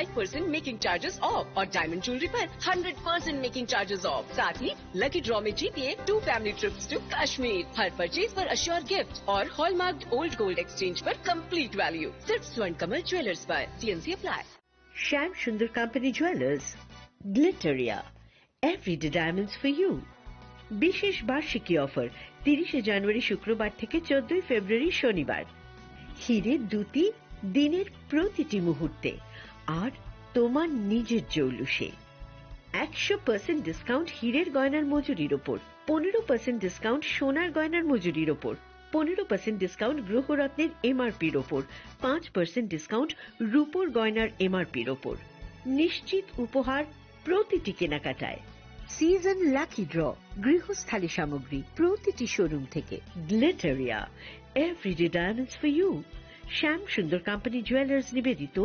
5% making charges off और diamond jewellery पर 100% making charges of. साथ ही लकी ड्रॉ में जीतिए 2 फैमिली ट्रिप्स टू कश्मीर। हर परचेज पर अश्योर गिफ्ट और हॉलमार्क ओल्ड गोल्ड एक्सचेंज पर कंप्लीट वैल्यू। सिर्फ स्वर्ण कमल ज्वेलर्स पर। TNC apply. Shyam Sundar company jewellers, Glitteria, everyday diamonds for you. বিশেষ বার্ষিকী অফার 30 জানুয়ারি শুক্রবার থেকে 14 ফেব্রুয়ারি শনিবার। হীরের দুটি দিনের প্রতিটি মুহূর্তে আর তোমার নিজের জৌলুসে। 100% ডিসকাউন্ট হীরের গয়নার মজুরির ওপর, 15% ডিসকাউন্ট সোনার গয়নার মজুরির ওপর, 15% ডিসকাউন্ট গ্রহরত্নের MRPর ওপর, 5% ডিসকাউন্ট রূপোর গয়নার MRPর ওপর। নিশ্চিত উপহার প্রতিটি কেনাকাটায়। সিজন লাকি ড্র গৃহস্থালী সামগ্রী প্রতিটি শোরুম থেকে। Glitteria, everyday diamonds for you. Shyam Sundar company jewellers নিবেদিত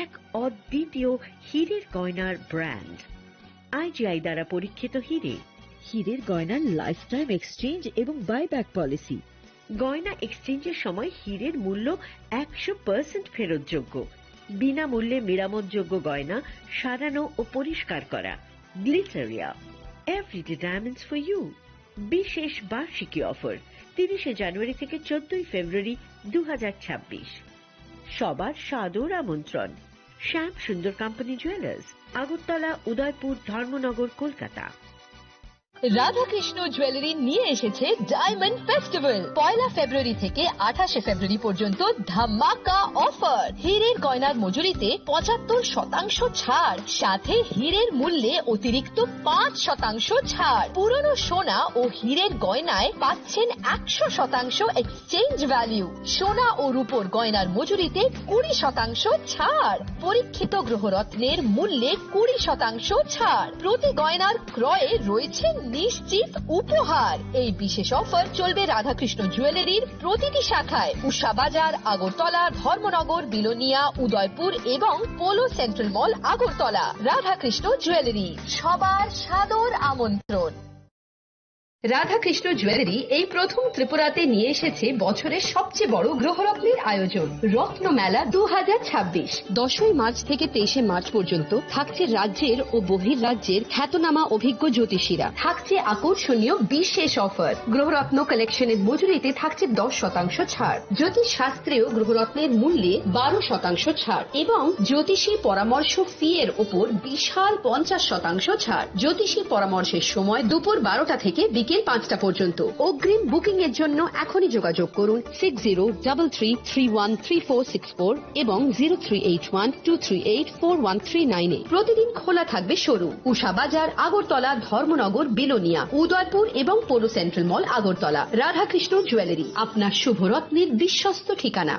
এক অদ্বিতীয় হীরের গয়নার ব্র্যান্ড। IGI দ্বারা পরীক্ষিত হীরে। হীরের গয়নার লাইফ টাইম এক্সচেঞ্জ এবং বাইব্যাক পলিসি। গয়না এক্সচেঞ্জের সময় হীরের মূল্য 100% ফেরতযোগ্য। বিনামূল্যে মেরামতযোগ্য গয়না সারানো ও পরিষ্কার করা। Glitteria, everyday diamonds for you. বিশেষ বার্ষিকী অফার 30 জানুয়ারি থেকে 14 ফেব্রুয়ারি 2026। সবার সাদর আমন্ত্রণ। শ্যাম Sundar company jewellers, Agartala, Udaipur, Dharmanagar, Kolkata. Radhakrishna jewellery নিয়ে এসেছে ডায়মন্ড ফেস্টিভ্যাল। 1 ফেব্রুয়ারি থেকে 28 ফেব্রুয়ারি পর্যন্ত ধামাকা অফার। হীরের গয়নার মজুরিতে 75% ছাড়, সাথে হীরের মূল্যে অতিরিক্ত 5% ছাড়। পুরনো সোনা ও হীরের গয়নায় পাচ্ছেন 100% এক্সচেঞ্জ ভ্যালু। সোনা ও রূপোর গয়নার মজুরিতে 20% ছাড়। পরীক্ষিত গ্রহরত্নের মূল্যে 20% ছাড়। প্রতি গয়নার ক্রয়ে রয়েছে নিশ্চিত উপহার। এই বিশেষ অফার চলবে রাধাকৃষ্ণ জুয়েলারির প্রতিটি শাখায়, উষা বাজার, আগরতলা, ধর্মনগর, বিলোনিয়া, উদয়পুর এবং পোলো সেন্ট্রাল মল, আগরতলা। রাধাকৃষ্ণ জুয়েলারি, সবার সাদর আমন্ত্রণ। রাধাকৃষ্ণ জুয়েলারি এই প্রথম ত্রিপুরাতে নিয়ে এসেছে বছরের সবচেয়ে বড় গ্রহরত্নের আয়োজন, রত্ন মেলা 2026। 10 মার্চ থেকে 23 মার্চ পর্যন্ত থাকছে রাজ্যের ও বহির্রাজ্যের খ্যাতনামা অভিজ্ঞ জ্যোতিষীরা। থাকছে আকর্ষণীয় বিশেষ অফার। গ্রহরত্ন কালেকশনের মজুরিতে থাকছে 10% ছাড়। জ্যোতিষ শাস্ত্রেও গ্রহরত্নের মূল্যে 12% ছাড় এবং জ্যোতিষী পরামর্শ ফি এর ওপর বিশাল 50% ছাড়। জ্যোতিষী পরামর্শের সময় দুপুর 12টা থেকে বিকেল 5টা পর্যন্ত। অগ্রিম বুকিং এর জন্য এখনই যোগাযোগ করুন 6033313464 এবং 038123841398। প্রতিদিন খোলা থাকবে শোরুম। উষা বাজার, আগরতলা, ধর্মনগর, বিলোনিয়া, উদয়পুর এবং পোলো সেন্ট্রাল মল, আগরতলা। রাধাকৃষ্ণ জুয়েলারি, আপনার শুভরত্নের বিশ্বস্ত ঠিকানা।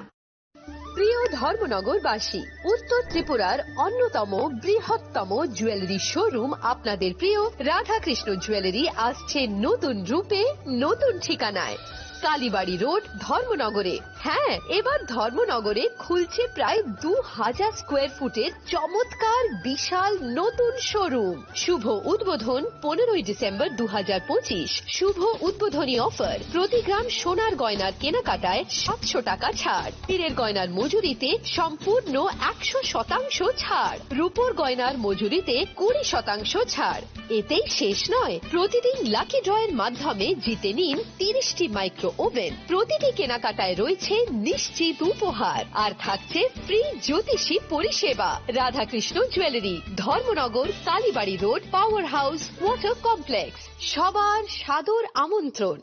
প্রিয় ধর্মনগরবাসী, উত্তর ত্রিপুরার অন্যতম বৃহত্তম জুয়েলারি শোরুম আপনাদের প্রিয় রাধাকৃষ্ণ জুয়েলারি আসছে নতুন রূপে, নতুন ঠিকানায়। কালীবাড়ি রোড, ধর্মনগরে। হ্যাঁ, এবার ধর্মনগরে খুলছে প্রায় 2000 স্কোয়ার ফুটের চমৎকার বিশাল নতুন শোরুম। শুভ উদ্বোধন 15 ডিসেম্বর 2025। শুভ উদ্বোধনী অফার, প্রতি গ্রাম সোনার গয়নার কেনাকাটায় 700 টাকা ছাড়। হীরের গয়নার মজুরিতে সম্পূর্ণ 100% ছাড়। রূপোর গয়নার মজুরিতে 20% ছাড়। এতেই শেষ নয়, প্রতিদিন লাকি ড্রয়ের মাধ্যমে জিতে নিন 30টি মাইক্রো ওভেন। প্রতিটি কেনাকাটায় রয়েছে নিশ্চিত উপহার আর থাকছে ফ্রি জ্যোতিষী পরিষেবা। Radhakrishna jewellery, Dharmanagar, Kalibari road, power house, water complex. সবার সাদর আমন্ত্রণ।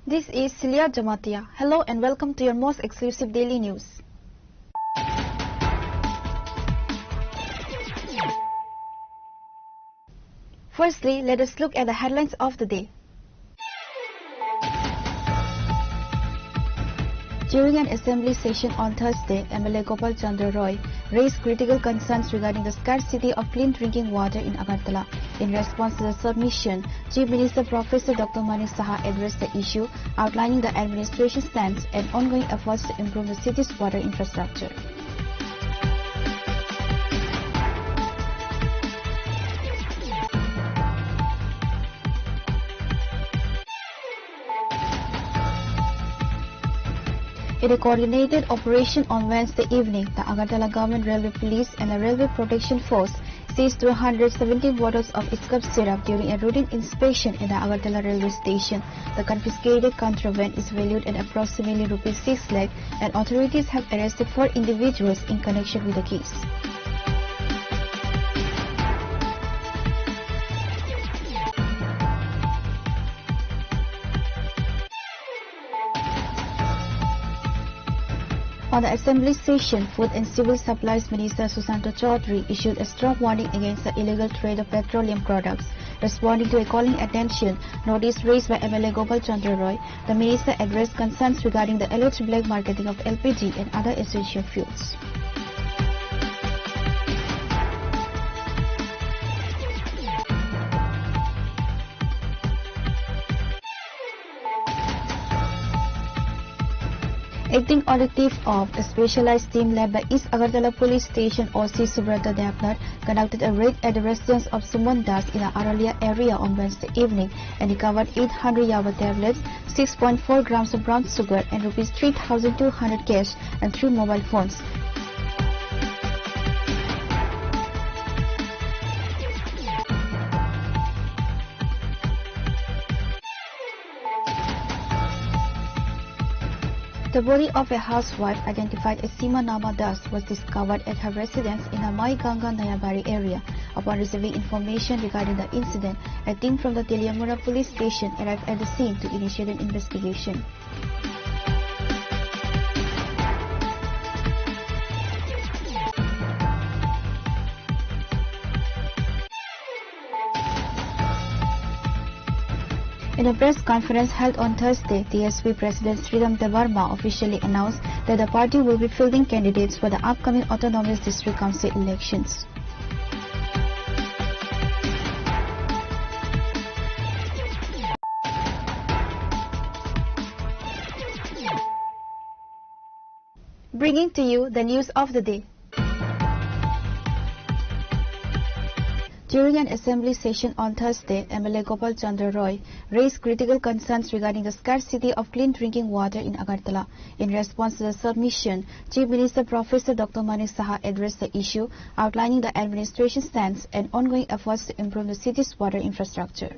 This is Celia Jamatia. Hello and welcome to your most exclusive daily news. Firstly, let us look at the headlines of the day. During an assembly session on Thursday, MLA Gopal Chandra Roy raised critical concerns regarding the scarcity of clean drinking water in Agartala. In response to the submission, Chief Minister Professor Dr. Manik Saha addressed the issue, outlining the administration's stance and ongoing efforts to improve the city's water infrastructure. In a coordinated operation on Wednesday evening, the Agartala Government Railway Police and the Railway Protection Force seized 217 bottles of Iskab syrup during a routine inspection in the Agartala railway station. The confiscated contraband is valued at approximately Rs 6 lakh, and authorities have arrested 4 individuals in connection with the case. On the assembly session, Food and Civil Supplies Minister Susanto Chaudhary issued a strong warning against the illegal trade of petroleum products. Responding to a calling attention notice raised by MLA Gopal Chandra Roy, the minister addressed concerns regarding the alleged black marketing of LPG and other essential fuels. Acting on the tip of a specialized team led by East Agartala Police Station OC Subrata Devnath conducted a raid at the residence of Suman Das in the Aralia area on Wednesday evening and recovered 800 Yaba tablets, 6.4 grams of brown sugar and Rs 3,200 cash and 3 mobile phones. The body of a housewife identified as Seema Nama Das was discovered at her residence in the Mai Ganga Nayabari area. Upon receiving information regarding the incident, a team from the Teliamura police station arrived at the scene to initiate an investigation. In a press conference held on Thursday, TSP President Sridham Devarma officially announced that the party will be fielding candidates for the upcoming Autonomous District Council elections. Bringing to you the news of the day. During an assembly session on Thursday, MLA Gopal Chandra Roy raised critical concerns regarding the scarcity of clean drinking water in Agartala. In response to the submission, Chief Minister Professor Dr. Manik Saha addressed the issue, outlining the administration's stance and ongoing efforts to improve the city's water infrastructure.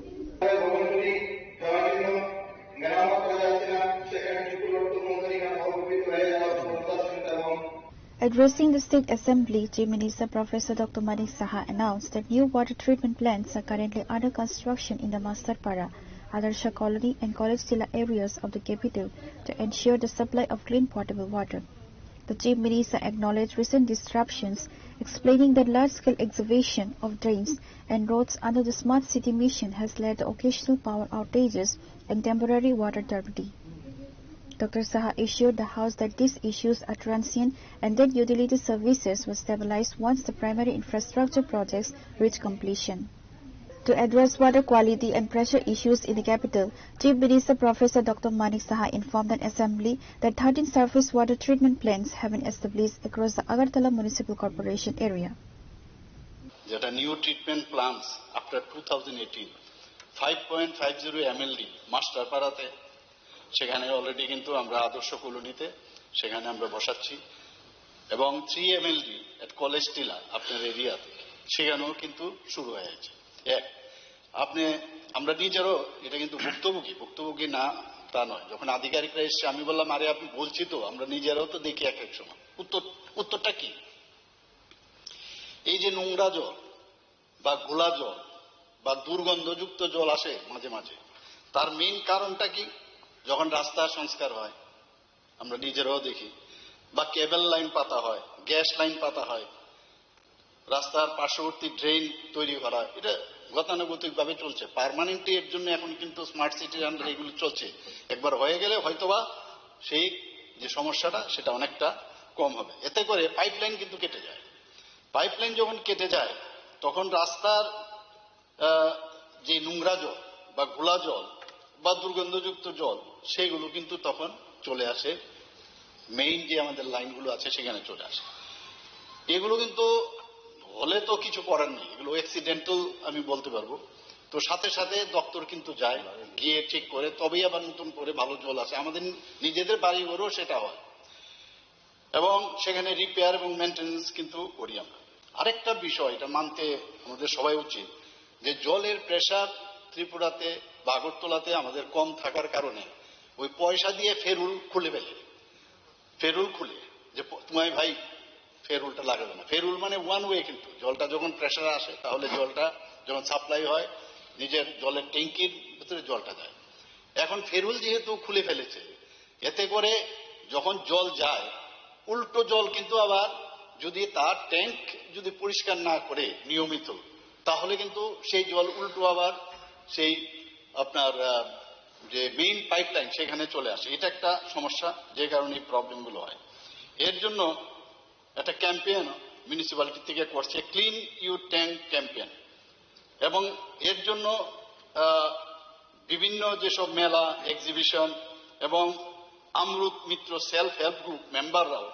Addressing the State Assembly, Chief Minister Professor Dr. Manik Saha announced that new water treatment plants are currently under construction in the Mastarpara, Adarsha Colony and College Tila areas of the capital to ensure the supply of clean potable water. The Chief Minister acknowledged recent disruptions, explaining that large-scale excavation of drains and roads under the Smart City mission has led to occasional power outages and temporary water turbidity. Dr. Saha assured the House that these issues are transient and that utility services will stabilize once the primary infrastructure projects reach completion. To address water quality and pressure issues in the capital, Chief Minister Professor Dr. Manik Saha informed an assembly that 13 surface water treatment plants have been established across the Agartala Municipal Corporation area. There are new treatment plants after 2018, 5.50 MLD, Mastarparate, সেখানে already কিন্তু আমরা আদর্শ কলোনিতে সেখানে আমরা বসাচ্ছি এবং 3 MLD Ed college টিলা আপনার এরিয়াতে সেখানেও কিন্তু শুরু হয়ে গেছে। আমরা নিজেরও এটা কিন্তু ভুক্তভোগী না তা নয়। যখন আধিকারিকরা এসছে আমি বললাম আরে আপনি বলছি তো আমরা নিজেরাও তো দেখি এক এক সময়। উত্তরটা কি? এই যে নোংরা জল বা ঘোলা জল বা দুর্গন্ধযুক্ত জল আসে মাঝে মাঝে, তার মেইন কারণটা কি? যখন রাস্তা সংস্কার হয় আমরা নিজেরাও দেখি, বা কেবল লাইন পাতা হয়, গ্যাস লাইন পাতা হয়, রাস্তার পার্শ্ববর্তী ড্রেন তৈরি করা, এটা গতানুগতিকভাবে চলছে। পার্মানেন্টলি এর জন্য এখন কিন্তু স্মার্ট সিটির আন্ডারে এগুলো চলছে। একবার হয়ে গেলে হয়তোবা সেই যে সমস্যাটা সেটা অনেকটা কম হবে। এতে করে পাইপলাইন কিন্তু কেটে যায়। পাইপলাইন যখন কেটে যায় তখন রাস্তার যে নোংরা জল বা ঘোলা জল বা দুর্গন্ধযুক্ত জল সেগুলো কিন্তু তখন চলে আসে মেইন যে আমাদের লাইনগুলো আছে সেখানে চলে আসে। এগুলো কিন্তু হলে তো কিছু করার নেই, এগুলো অ্যাক্সিডেন্টাল আমি বলতে পারবো। তো সাথে সাথে দপ্তর কিন্তু যায়, গিয়ে ঠিক করে তবেই আবার নতুন করে ভালো জল আসে। আমাদের নিজেদের বাড়িঘরেও সেটা হয় এবং সেখানে রিপেয়ার এবং মেনটেন্যান্স কিন্তু করি আমরা। আরেকটা বিষয় এটা মানতে আমাদের সবাই উচিত যে জলের প্রেসার ত্রিপুরাতে বা আগরতলাতে আমাদের কম থাকার কারণে ওই পয়সা দিয়ে ফেরুল খুলে ফেলে, ফেরুল খুলে যে তোমায় ভাই ফেরুলটা লাগাবে না। ফেরুল মানে ওয়ান ওয়ে, কিন্তু জলটা যখন প্রেসার আসে তাহলে জলটা যখন সাপ্লাই হয় নিজের জলের ট্যাঙ্কির ভিতরে জলটা যায়। এখন ফেরুল যেহেতু খুলে ফেলেছে, এতে করে যখন জল যায় উল্টো জল কিন্তু আবার যদি তার ট্যাঙ্ক যদি পরিষ্কার না করে নিয়মিত, তাহলে কিন্তু সেই জল উল্টো আবার সেই আপনার যে মেইন পাইপলাইন সেখানে চলে আসে। এটা একটা সমস্যা, যে কারণে এই প্রবলেমগুলো হয়। এর জন্য একটা ক্যাম্পেইন মিউনিসিপ্যালিটি থেকে করছে, ক্লিন ইউর ট্যাঙ্ক ক্যাম্পেইন, এবং এর জন্য বিভিন্ন যেসব মেলা, এক্সিবিশন এবং আমরুত মিত্র সেলফ হেল্প গ্রুপ মেম্বাররাও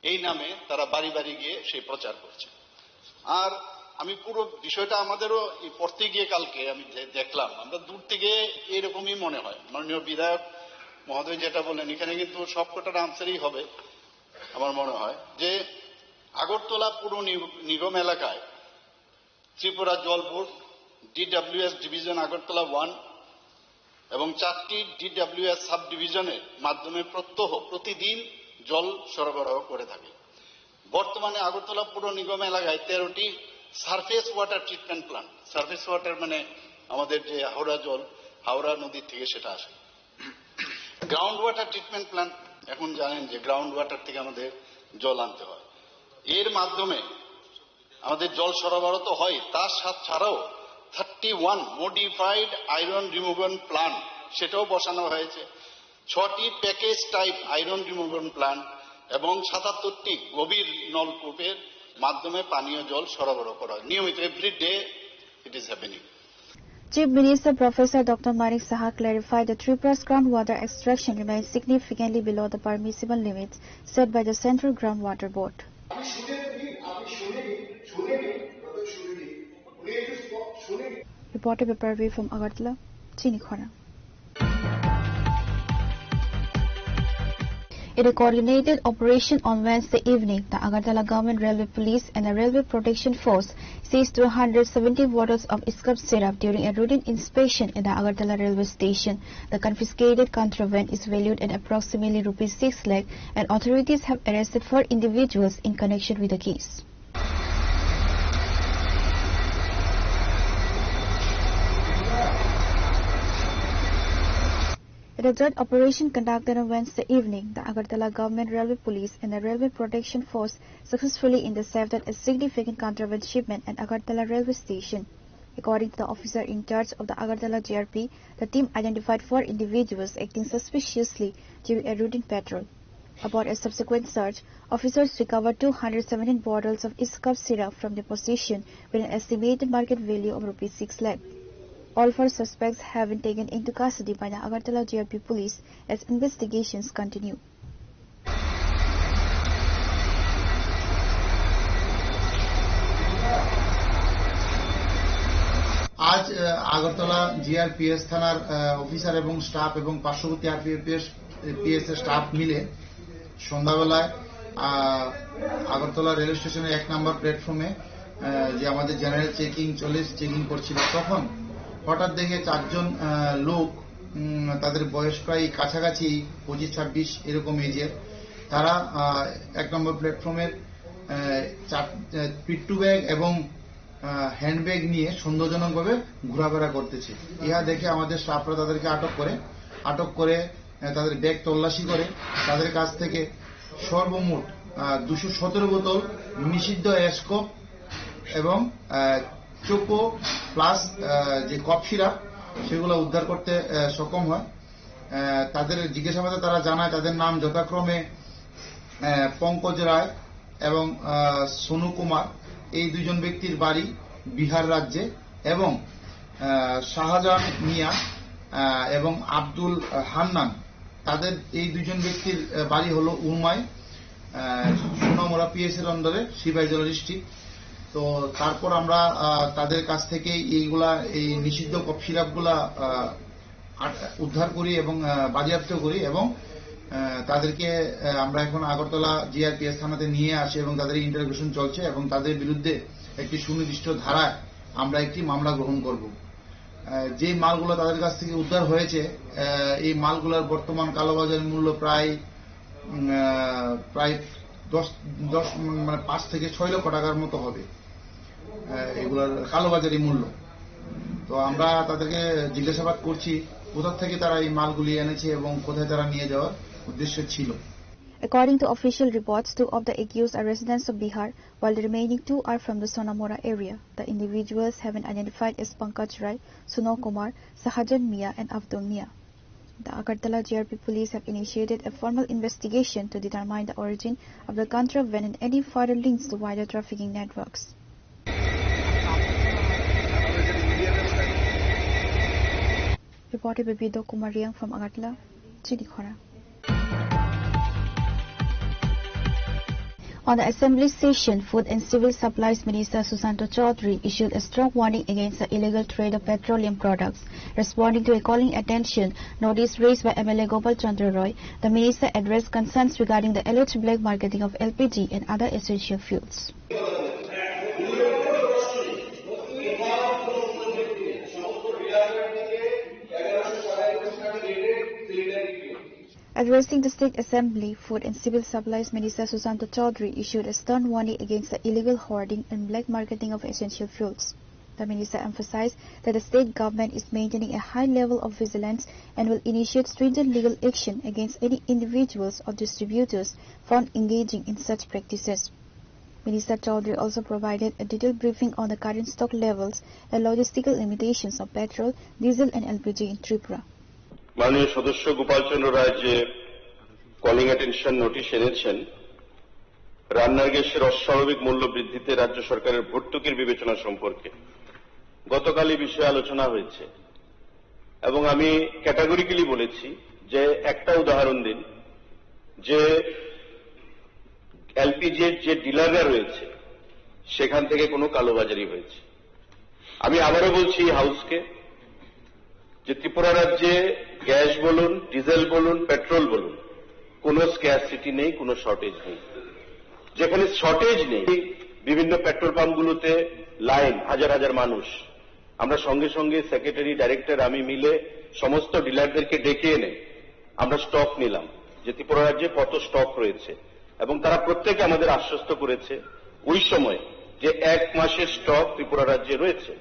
এই নামে তারা বাড়ি বাড়ি গিয়ে সেই প্রচার করছে। আর আমি পুরো বিষয়টা আমাদেরও পড়তে গিয়ে কালকে আমি দেখলাম, আমরা দূর থেকে এরকমই মনে হয়। মাননীয় বিধায়ক মহোদয় যেটা বলেন এখানে কিন্তু সবকটার আনসারই হবে আমার মনে হয়, যে আগরতলা পুরো নিগম এলাকায় ত্রিপুরা জল বোর্ড, ডিডব্লিউএস ডিভিশন আগরতলা 1 এবং 4টি ডিডব্লিউএস সাব ডিভিশনের মাধ্যমে প্রতিদিন জল সরবরাহ করে থাকে। বর্তমানে আগরতলা পুর নিগম এলাকায় 13টি surface water treatment plant, surface water মানে আমাদের যে হাওড়া জল, হাওড়া নদীর থেকে সেটা আসে। গ্রাউন্ড ওয়াটার ট্রিটমেন্ট প্ল্যান্ট, এখন জানেন যে গ্রাউন্ড ওয়াটার থেকে আমাদের জল আনতে হয়। এর মাধ্যমে আমাদের জল সরবরাহ তো হয়, তার ছাড়াও 31 মডিফাইড আয়রন রিমুভাল প্ল্যান্ট সেটাও বসানো হয়েছে। 6টি package type iron removal plant এবং 77টি গভীর নলকূপের মাধ্যমে পানীয় জল সরবরাহ করা হয় নিয়মিত। Every day it is happening. Chief Minister Professor Dr. Manik Saha clarified that Tripura's groundwater extraction remains significantly below the permissible limits set by the Central Groundwater Board. Reported by Parvi from Agartala, Chini Khora. In a coordinated operation on Wednesday evening, the Agartala Government Railway Police and the Railway Protection Force seized 270 bottles of Iscup syrup during a routine inspection at the Agartala railway station. The confiscated contraband is valued at approximately ₹6 lakh, and authorities have arrested 4 individuals in connection with the case. In a joint operation conducted on Wednesday evening, the Agartala Government Railway Police and the Railway Protection Force successfully intercepted a significant contraband shipment at Agartala railway station. According to the officer in charge of the Agartala GRP, the team identified 4 individuals acting suspiciously during a routine patrol. Upon a subsequent search, officers recovered 217 bottles of Iscup syrup from their possession with an estimated market value of ₹6 lakh. All 4 suspects have been taken into custody by the Agartala GRP police as investigations continue. আজ Agartala GRPS থানার officer এবং staff এবং পার্শ্ববর্তী RPF এর staff মিলে সন্ধ্যাবেলায় Agartala rail স্টেশনের 1 নম্বর প্ল্যাটফর্মে যে আমাদের জেনারেল চেকিং করছিল, তখন হঠাৎ দেখে 4 জন লোক, তাদের বয়স প্রায় কাছাকাছি 25-26 এরকম এজের, তারা 1 নম্বর প্ল্যাটফর্মের পিট্টু ব্যাগ এবং হ্যান্ডব্যাগ নিয়ে সন্দেহজনকভাবে ঘোরাফেরা করতেছে। ইহা দেখে আমাদের স্টাফরা তাদেরকে আটক করে তাদের ব্যাগ তল্লাশি করে তাদের কাছ থেকে সর্বমোট 217 বোতল নিষিদ্ধ এসকপ এবং চোকো প্লাস যে কফ সিরাপ সেগুলো উদ্ধার করতে সক্ষম হয়। তাদের জিজ্ঞাসাবাদে তারা জানায় তাদের নাম যথাক্রমে পঙ্কজ রায় এবং সোনু কুমার। এই দুজন ব্যক্তির বাড়ি বিহার রাজ্যে এবং শাহজাহান মিয়া এবং আব্দুল হান্নান তাদের এই দুজন ব্যক্তির বাড়ি হলো উমাই, সোনামুড়া পিএস এর অন্ডারে সিপাহীজলা ডিস্ট্রিক্ট। তো তারপর আমরা তাদের কাছ থেকে এইগুলা এই নিষিদ্ধ কফ সিরাপগুলা উদ্ধার করি এবং বাজেয়াপ্ত করি এবং তাদেরকে আমরা এখন আগরতলা জিআরপিএস থানাতে নিয়ে আসি এবং তাদের ইন্টারোগেশন চলছে এবং তাদের বিরুদ্ধে একটি সুনির্দিষ্ট ধারায় আমরা একটি মামলা গ্রহণ করব। যে মালগুলো তাদের কাছ থেকে উদ্ধার হয়েছে এই মালগুলোর বর্তমান কালোবাজারের মূল্য প্রায় 5 থেকে 6 লক্ষ টাকার মতো হবে এগুলোর কালোবাজারি মূল্য। তো আমরা তাদেরকে জিজ্ঞাসাবাদ করছি কোথা থেকে তারা এই মালগুলি এনেছে এবং কোথায় তারা নিয়ে যাওয়ার উদ্দেশ্য ছিল। According to official reports, 2 of the accused are residents of Bihar, while the remaining 2 are from the Sonamora area. The individuals have been identified as Pankaj Rai, Sunil Kumar, Sahajan Mia, and Abdul Mia. The Agartala GRP police have initiated a formal investigation to determine the origin of the contraband and any further links to wider trafficking networks. Reported by Bido Kumariang from Agartala, Chinikhora. On the Assembly session, Food and Civil Supplies Minister Susanto Chaudhary issued a strong warning against the illegal trade of petroleum products. Responding to a calling attention notice raised by MLA Gopal Chandra Roy, the minister addressed concerns regarding the alleged black marketing of LPG and other essential fuels. Addressing the State Assembly, Food and Civil Supplies Minister Susanto Chaudhary issued a stern warning against the illegal hoarding and black marketing of essential fuels. The minister emphasized that the state government is maintaining a high level of vigilance and will initiate stringent legal action against any individuals or distributors found engaging in such practices. Minister Chaudhary also provided a detailed briefing on the current stock levels and logistical limitations of petrol, diesel and LPG in Tripura. মাননীয় সদস্য গোপাল চন্দ্র রায় যে calling attention notice এনেছেন রান্নার গ্যাসের অস্বাভাবিক মূল্য বৃদ্ধিতে রাজ্য সরকারের ভর্তুকির বিবেচনা সম্পর্কে গতকাল এই বিষয়ে আলোচনা হয়েছে এবং আমি ক্যাটাগরিক্যালি বলেছি যে একটা উদাহরণ দিন যে এলপিজির যে ডিলাররা রয়েছে সেখান থেকে কোনো কালোবাজারি হয়েছে। আমি আবারও বলছি হাউসকে যে ত্রিপুরা রাজ্যে গ্যাস বলুন, ডিজেল বলুন, পেট্রোল বলুন, কোনো স্ক্যারসিটি নেই, কোনো শর্টেজ নেই। যেখানে শর্টেজ নেই বিভিন্ন পেট্রোল পাম্পগুলোতে লাইন হাজার হাজার মানুষ। আমরা সঙ্গে সঙ্গে সেক্রেটারি, ডাইরেক্টর, আমি মিলে সমস্ত ডিলারদেরকে ডেকে এনে আমরা স্টক নিলাম যে ত্রিপুরা রাজ্যে কত স্টক রয়েছে এবং তারা প্রত্যেকে আমাদের আশ্বস্ত করেছে ওই সময় যে 1 মাসের স্টক ত্রিপুরা রাজ্যে রয়েছে।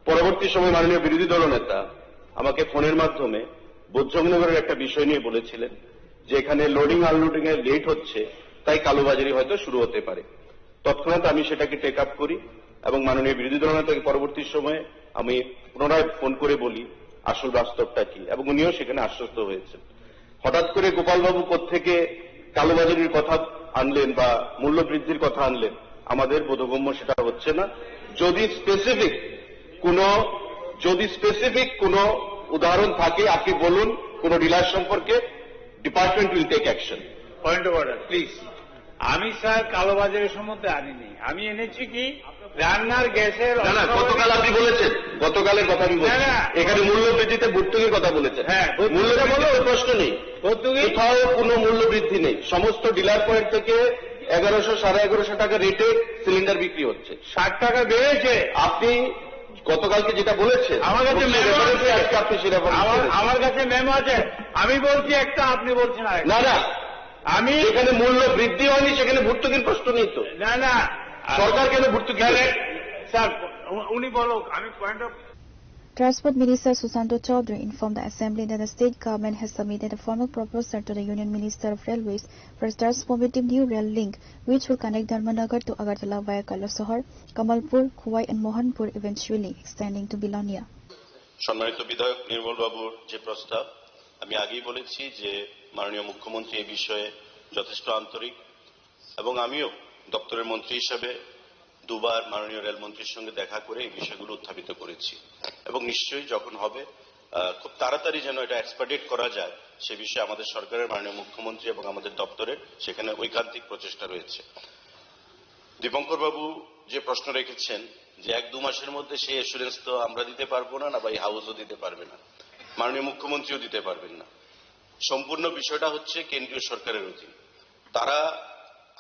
পরবর্তী সময় মাননীয় বিরোধী দলনেতা আমাকে ফোনের মাধ্যমে বোধজংনগরের একটা বিষয় নিয়ে বলেছিলেন যে এখানে লোডিং আনলোডিং এর লেট হচ্ছে তাই কালোবাজারি হয়তো শুরু হতে পারে। তৎক্ষণাৎ আমি সেটাকে টেক আপ করি এবং মাননীয় বিরোধী দলনেতাকে পরবর্তী সময়ে আমি পুনরায় ফোন করে বলি আসল বাস্তবটা কি এবং উনিও সেখানে আশ্বস্ত হয়েছেন। হঠাৎ করে গোপালবাবু কোত্থেকে কালোবাজারির কথা আনলেন বা মূল্য বৃদ্ধির কথা আনলেন আমাদের বোধগম্য সেটা হচ্ছে না। যদি স্পেসিফিক কোনো উদাহরণ থাকে আপনি বলুন কোন ডিলার সম্পর্কে, department will take action. Point of order please. আমি স্যার কালোবাজারের সম্বন্ধে আনিনি, আমি এনেছি কি রান্নার গ্যাসের। না, গতকাল আপনি বলেছেন, গতকালের কথা আমি বলছি, এখানে মূল্য বৃদ্ধিতে ভর্তুকির কথা বলেছেন। হ্যাঁ, মূল্য বৃদ্ধির প্রশ্ন নেই, কোথাও কোনো মূল্য বৃদ্ধি নেই। সমস্ত ডিলার পয়েন্ট থেকে 1100 1150 টাকা রেটে সিলিন্ডার বিক্রি হচ্ছে। 60 টাকা বেড়েছে। আপনি গতকালকে যেটা বলেছেন আমার কাছে মেমো আছে, আজকে আপনি সেটা আমার কাছে মেমো আছে। আমি বলছি একটা, আপনি বলছেন না না, আমি এখানে মূল্য বৃদ্ধি হয়নি, সেখানে ভর্তুকির প্রশ্ন নেই তো। না না, সরকার কেন ভর্তুকি? স্যার উনি বলো, আমি point of Transport Minister Susanto Chaudhary informed the Assembly that the state government has submitted a formal proposal to the Union Minister of Railways for a transformative new rail link which will connect Dharmanagar to Agartala via Kailasahar, Kamalpur, Khowai and Mohanpur, eventually extending to Bilonia. সম্মানিত বিধায়ক নির্মল বাবুর যে প্রস্তাব আমি আগেই বলেছি যে মাননীয় মুখ্যমন্ত্রী এই বিষয়ে যথেষ্ট আন্তরিক এবং আমিও দপ্তরের মন্ত্রী হিসেবে দুবার মাননীয় রেলমন্ত্রীর সঙ্গে দেখা করে এই বিষয়গুলো উত্থাপিত করেছি এবং নিশ্চয়ই যখন হবে খুব তাড়াতাড়ি যেন এটা এক্সপার্টেট করা যায় সে বিষয়ে আমাদের সরকারের মাননীয় মুখ্যমন্ত্রী এবং আমাদের দপ্তরের সেখানে ঐকান্তিক প্রচেষ্টা রয়েছে। দীপঙ্কর বাবু যে প্রশ্ন রেখেছেন যে 1-2 মাসের মধ্যে সেই এসুরেন্স তো আমরা দিতে পারবো না বা এই হাউসও দিতে পারবে না, মাননীয় মুখ্যমন্ত্রীও দিতে পারবেন না। সম্পূর্ণ বিষয়টা হচ্ছে কেন্দ্রীয় সরকারের অধীন। তারা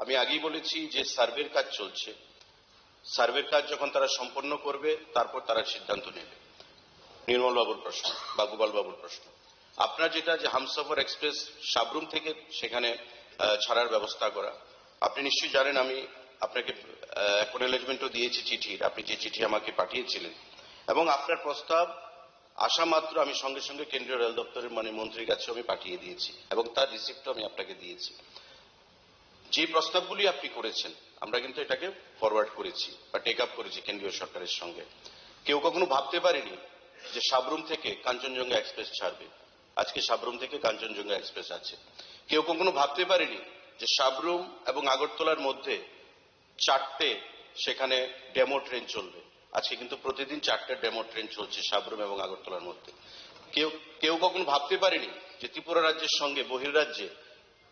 আমি আগেই বলেছি যে সার্ভের কাজ চলছে, সার্ভের কাজ যখন তারা সম্পন্ন করবে তারপর তারা সিদ্ধান্ত নেবে। নির্মল বাবুর প্রশ্ন বা গোপাল বাবুর প্রশ্ন আপনার যেটা যে হামসফর এক্সপ্রেস সাবরুম থেকে সেখানে ছাড়ার ব্যবস্থা করা, আপনি নিশ্চয়ই জানেন আমি আপনাকে অ্যাকনোলেজমেন্টও দিয়েছি চিঠির, আপনি যে চিঠি আমাকে পাঠিয়েছিলেন এবং আপনার প্রস্তাব আসা মাত্র আমি সঙ্গে সঙ্গে কেন্দ্রীয় রেল দপ্তরের মন্ত্রীর কাছে আমি পাঠিয়ে দিয়েছি এবং তার রিসিপ্টও আমি আপনাকে দিয়েছি। যে প্রস্তাবগুলি আপনি করেছেন আমরা কিন্তু এটাকে ফরওয়ার্ড করেছি বা টেক আপ করেছি কেন্দ্রীয় সরকারের সঙ্গে। কেউ কখনো ভাবতে পারেনি যে সাবরুম থেকে কাঞ্চনজঙ্ঘা এক্সপ্রেস ছাড়বে, আজকে সাবরুম থেকে কাঞ্চনজঙ্ঘা এক্সপ্রেস আছে। কেউ কখনো ভাবতে পারেনি যে সাবরুম এবং আগরতলার মধ্যে 4টে সেখানে ডেমো ট্রেন চলবে, আজকে কিন্তু প্রতিদিন 4টে ডেমো ট্রেন চলছে সাবরুম এবং আগরতলার মধ্যে। কেউ কখনো ভাবতে পারেনি যে ত্রিপুরা রাজ্যের সঙ্গে বহির্রাজ্যে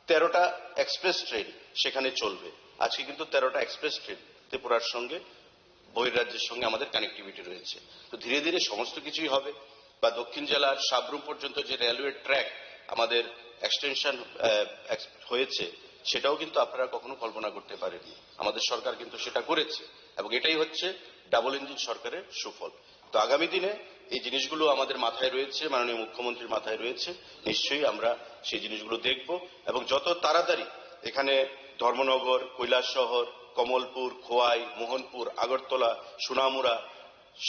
13টা এক্সপ্রেস ট্রেন সেখানে চলবে, আজকে কিন্তু 13টা এক্সপ্রেস ট্রেন ত্রিপুরার সঙ্গে বহির্রাজ্যের সঙ্গে আমাদের কানেক্টিভিটি রয়েছে। তো ধীরে ধীরে সমস্ত কিছুই হবে। বা দক্ষিণ জেলার সাবরুম পর্যন্ত যে রেলওয়ে ট্র্যাক আমাদের এক্সটেনশন হয়েছে সেটাও কিন্তু আপনারা কখনো কল্পনা করতে পারেননি, আমাদের সরকার কিন্তু সেটা করেছে এবং এটাই হচ্ছে ডাবল ইঞ্জিন সরকারের সুফল। তো আগামী দিনে এই জিনিসগুলো আমাদের মাথায় রয়েছে, মাননীয় মুখ্যমন্ত্রীর মাথায় রয়েছে, নিশ্চয়ই আমরা সেই জিনিসগুলো দেখব এবং যত তাড়াতাড়ি এখানে ধর্মনগর, কৈলাসহর, কমলপুর, খোয়াই, মোহনপুর, আগরতলা, সোনামুড়া,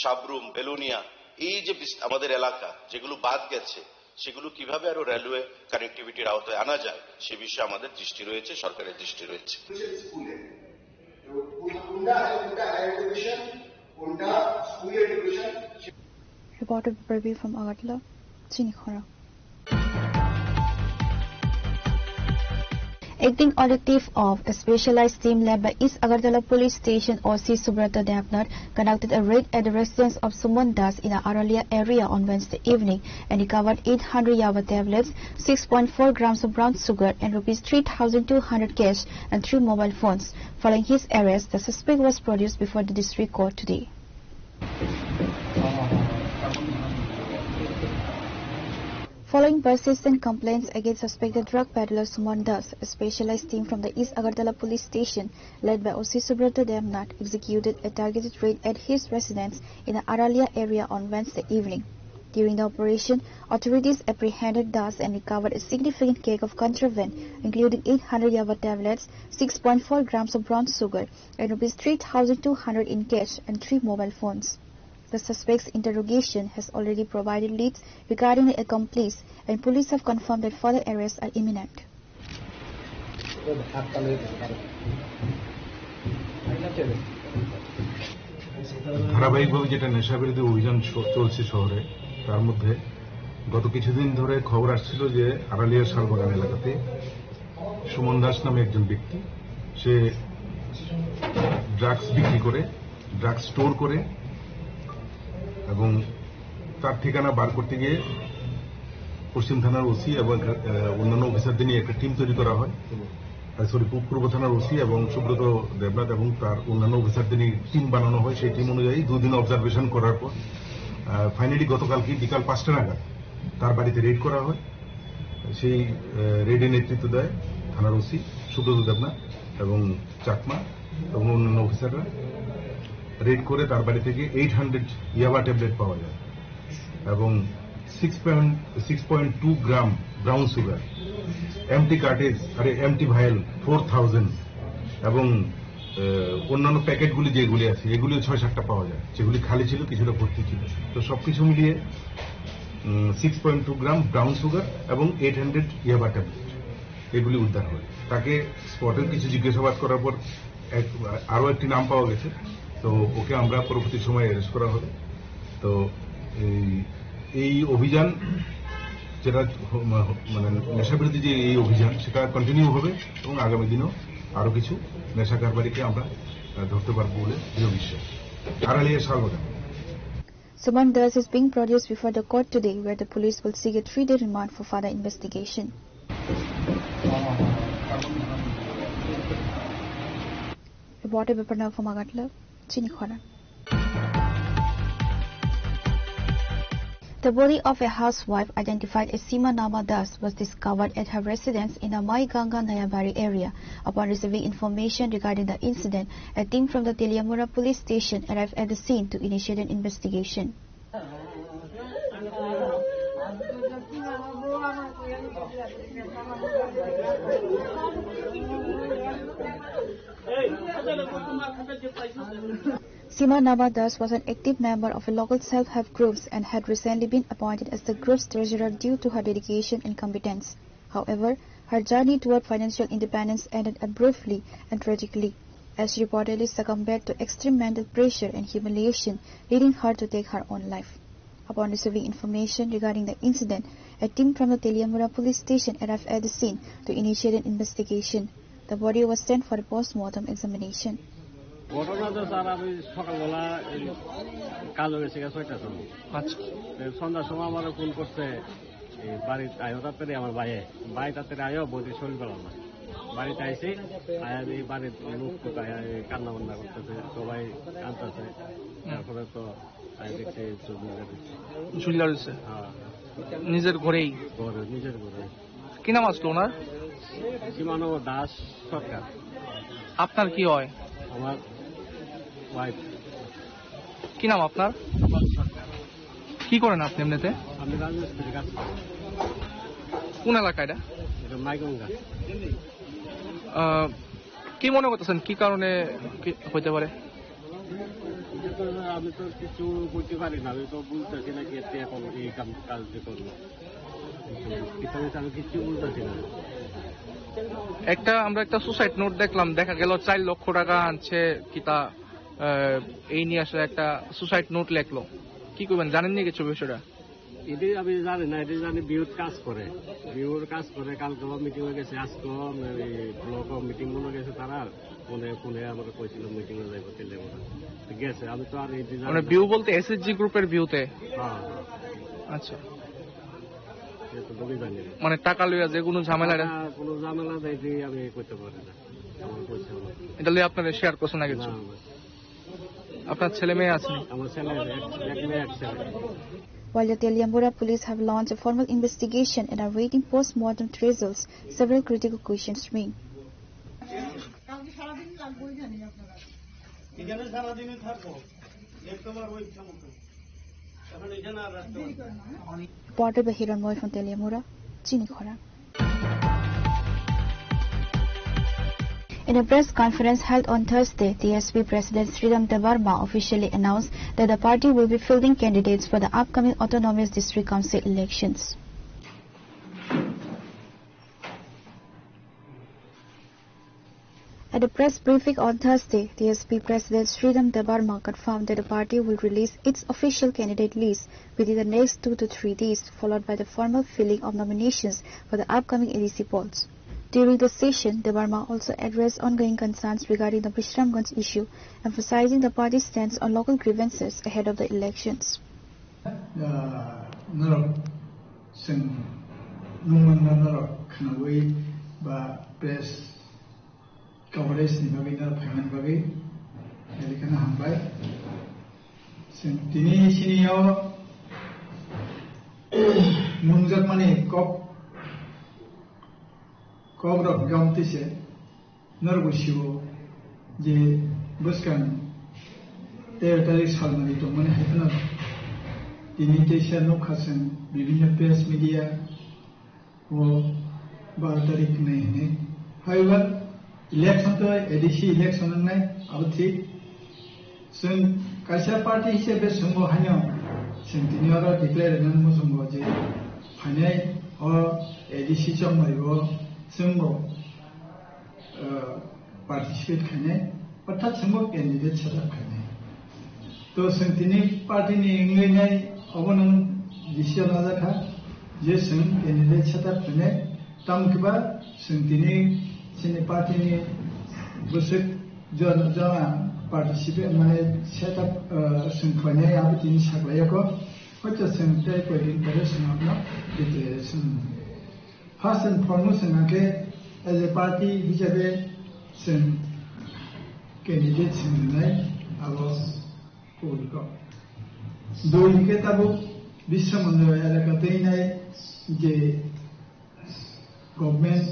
সাবরুম, বেলুনিয়া এই যে আমাদের এলাকা যেগুলো বাদ গেছে সেগুলো কিভাবে আরো রেলওয়ে কানেক্টিভিটির আওতায় আনা যায় সে বিষয়ে আমাদের দৃষ্টি রয়েছে, সরকারের দৃষ্টি রয়েছে। Reported Pravi from Agartala, Chinikhara. Acting auditor of a specialized team led by East Agartala Police Station OC Subrata Devnath conducted a raid at the residence of Suman Das in the Aralia area on Wednesday evening and recovered 800 Yava tablets, 6.4 grams of brown sugar and rupees 3,200 cash and 3 mobile phones. Following his arrest, the suspect was produced before the district court today. Following persistent complaints against suspected drug peddler Suman Das, a specialized team from the East Agartala Police Station led by OC Subrata Devnath executed a targeted raid at his residence in the Aralia area on Wednesday evening. During the operation, authorities apprehended Das and recovered a significant cake of contraband, including 800 Yava tablets, 6.4 grams of brown sugar, and rupees 3,200 in cash and 3 mobile phones. The suspect's interrogation has already provided leads regarding the accomplice, and police have confirmed that further arrests are imminent. ধারাবাহিকভাবে যেটা নেশাবিরোধী অভিযান চলছে শহরে, তার মধ্যে গত কিছুদিন ধরে খবর আসছিল যে আড়ালিয়ার শালবাগান এলাকাতে সুমন দাস নামে একজন ব্যক্তি, সে ড্রাগস বিক্রি করে, ড্রাগস স্টোর করে এবং তার ঠিকানা বার করতে গিয়ে পশ্চিম থানার ওসি এবং অন্যান্য অফিসারদের নিয়ে একটা টিম তৈরি করা হয়। পূর্ব থানার ওসি এবং সুব্রত দেবনাথ এবং তার অন্যান্য অফিসারদের নিয়ে টিম বানানো হয়। সেই টিম অনুযায়ী 2 দিন অবজারভেশন করার পর ফাইনালি গতকালকে বিকাল 5টা নাগাদ তার বাড়িতে রেড করা হয়। সেই রেডের নেতৃত্ব দেয় থানার ওসি সুব্রত দেবনাথ এবং চাকমা এবং অন্যান্য অফিসাররা। রেড করে তার বাড়ি থেকে 800 ইয়াবা ট্যাবলেট পাওয়া যায় এবং 6.2 gram brown sugar, empty cartridge empty vial 4000 এবং অন্যান্য প্যাকেটগুলি যেগুলি আছে এগুলি 6-7টা পাওয়া যায়, যেগুলি খালি ছিল কিছুটা ভর্তি ছিল। তো সবকিছু মিলিয়ে 6.2 গ্রাম ব্রাউন সুগার এবং 800 ইয়াবা ট্যাবলেট এগুলি উদ্ধার হয়। তাকে স্পটে কিছু জিজ্ঞাসাবাদ করার পর আরো একটি নাম পাওয়া গেছে, তো ওকে আমরা পরবর্তী সময় অ্যারেস্ট করা হবে। তো এই অভিযান যেটা মানে নেশাবিরোধী যে এই অভিযান সেটা কন্টিনিউ হবে এবং আগামী দিনেও আরো কিছু নেশা কারবারিকে আমরা ধরতে পারবো বলে দৃঢ় বিশ্বাস। Araliya সালবাগান। Suman Das is being produced before the court today, where the police will seek a 3-day remand for further investigation. Reported by Pranav from Agatla, Chinikhara. The body of a housewife identified as Seema Nama Das was discovered at her residence in the Mai Ganga Nayabari area. Upon receiving information regarding the incident, a team from the Teliamura police station arrived at the scene to initiate an investigation. Seema Nama Das was an active member of a local self-help groups and had recently been appointed as the group's treasurer due to her dedication and competence. However, her journey toward financial independence ended abruptly and tragically, as she reportedly succumbed to extreme mental pressure and humiliation, leading her to take her own life. Upon receiving information regarding the incident, a team from the Teliamura police station arrived at the scene to initiate an investigation. The body was sent for a post-mortem examination. ঘটনা তো sir আমি সকালবেলা কাজ হয়ে গেছে 6টার সময়। আচ্ছা, সন্ধ্যার সময় আমার ফোন করছে বাড়িতে আয়ো তাড়াতাড়ি, আমার ভাই তাড়াতাড়ি আয়ো, বৌদি শরীর পেলাম না। বাড়িতে আইসি এই বাড়ির লোক কান্না বান্না করতেছে, সবাই কাঁদতেছে। তারপরে তো দেখছি চুল্লা রয়েছে নিজের ঘরেই, নিজের ঘরে। কি নাম আসলো ওনার? সীমানো দাস সরকার। আপনার কি হয়? আমার ওয়াইফ। কি নাম আপনার? কি করেন আপনি এমনিতে? আমি রাজমিস্ত্রির কাজ করি। কোন এলাকা এটা? মাইগঙ্গা। কি মনে করতেছেন কি কারণে হইতে পারে? আমি তো কিছু বলতে পারি না, আমি তো বুঝতেছি না কি এখন এই কাজ যে করবো, আমি কিছু বুঝতেছি না। আমরা একটা সুসাইড নোট দেখলাম, দেখা গেল 4 লক্ষ টাকা আনছে কিতা এই নিয়ে আসলে একটা সুসাইড নোট লেখলো। কি করবেন জানেন নি কিছু বিষয়টা? এটাই আমি জানি না, এটা জানি বিউর কাজ করে, কালকে মিটিং হয়ে গেছে, আজকেও ব্লক মিটিং গুলো গেছে, তারা ফোনে আমাকে কইছিল মিটিং এ যাইব গেছে। আমি তো আর মানে বিউ বলতে এসএসজি গ্রুপের বিউতে? হ্যাঁ। আচ্ছা, মানে টাকা লইয়া যে কোনো ঝামেলা দেয় আমি করতে পারি না। এটা লইয়া আপনারা শেয়ার করছেন না কিছু? আপনার ছেলে মেয়ে আছে? আমার ছেলে এক মেয়ে, এক ছেলে। While the Teliamura police have launched a formal investigation and are waiting post-mortem results, several critical questions remain. Reported by Hiran Moy from Teliamura, Chinikhara. In a press conference held on Thursday, DSP President Sridham Debarma officially announced that the party will be fielding candidates for the upcoming Autonomous District Council elections. At a press briefing on Thursday, DSP President Sridham Debarma confirmed that the party will release its official candidate list within the next 2 to 3 days, followed by the formal filling of nominations for the upcoming ADC polls. During the session, Debarma also addressed ongoing concerns regarding the Bishramganj issue, emphasizing the party's stance on local grievances ahead of the elections. coverage ni bagi na payment bagi jadi kana hambai tini sini yo mungjak mane kop rok gamti se nargushiwo je buskan tarik salmani to mane hatna tini teisa nokhasen bibhinno press media o 12 tarik ne however election तो ADC election में अब थी जों कायसा party हिसाबै जोंबो हायो जों दिनै आरो डिक्लेयार होनानै जोंबो जे फाइनाय अ एडीसी जमायबो जोंबो पार्टिसिपेट खाने अर्थात जोंबो कैंडिडेट सादा खाने तो जों दिनै पार्टीनि इंलेनाय अबनो डिसिजन लाजाखा जे जों कैंडिडेट सादा खाने तामखबा जों दिनै जोंनि पार्टीनि बोसोर जमा participate माने सेटअप संख्यानाय आबो दिन सागलायको हयतो संख्या कोडिं करे संगना डिक्लेरेशन फर्स्ट एंड फॉरमोस्ट संगे एज ए पार्टी हिसाबै जों कैंडिडेट संनाय आबो कोलको दोइके ताबो विश्व मन्दिर एलाका दैनाय जे गभर्नमेंट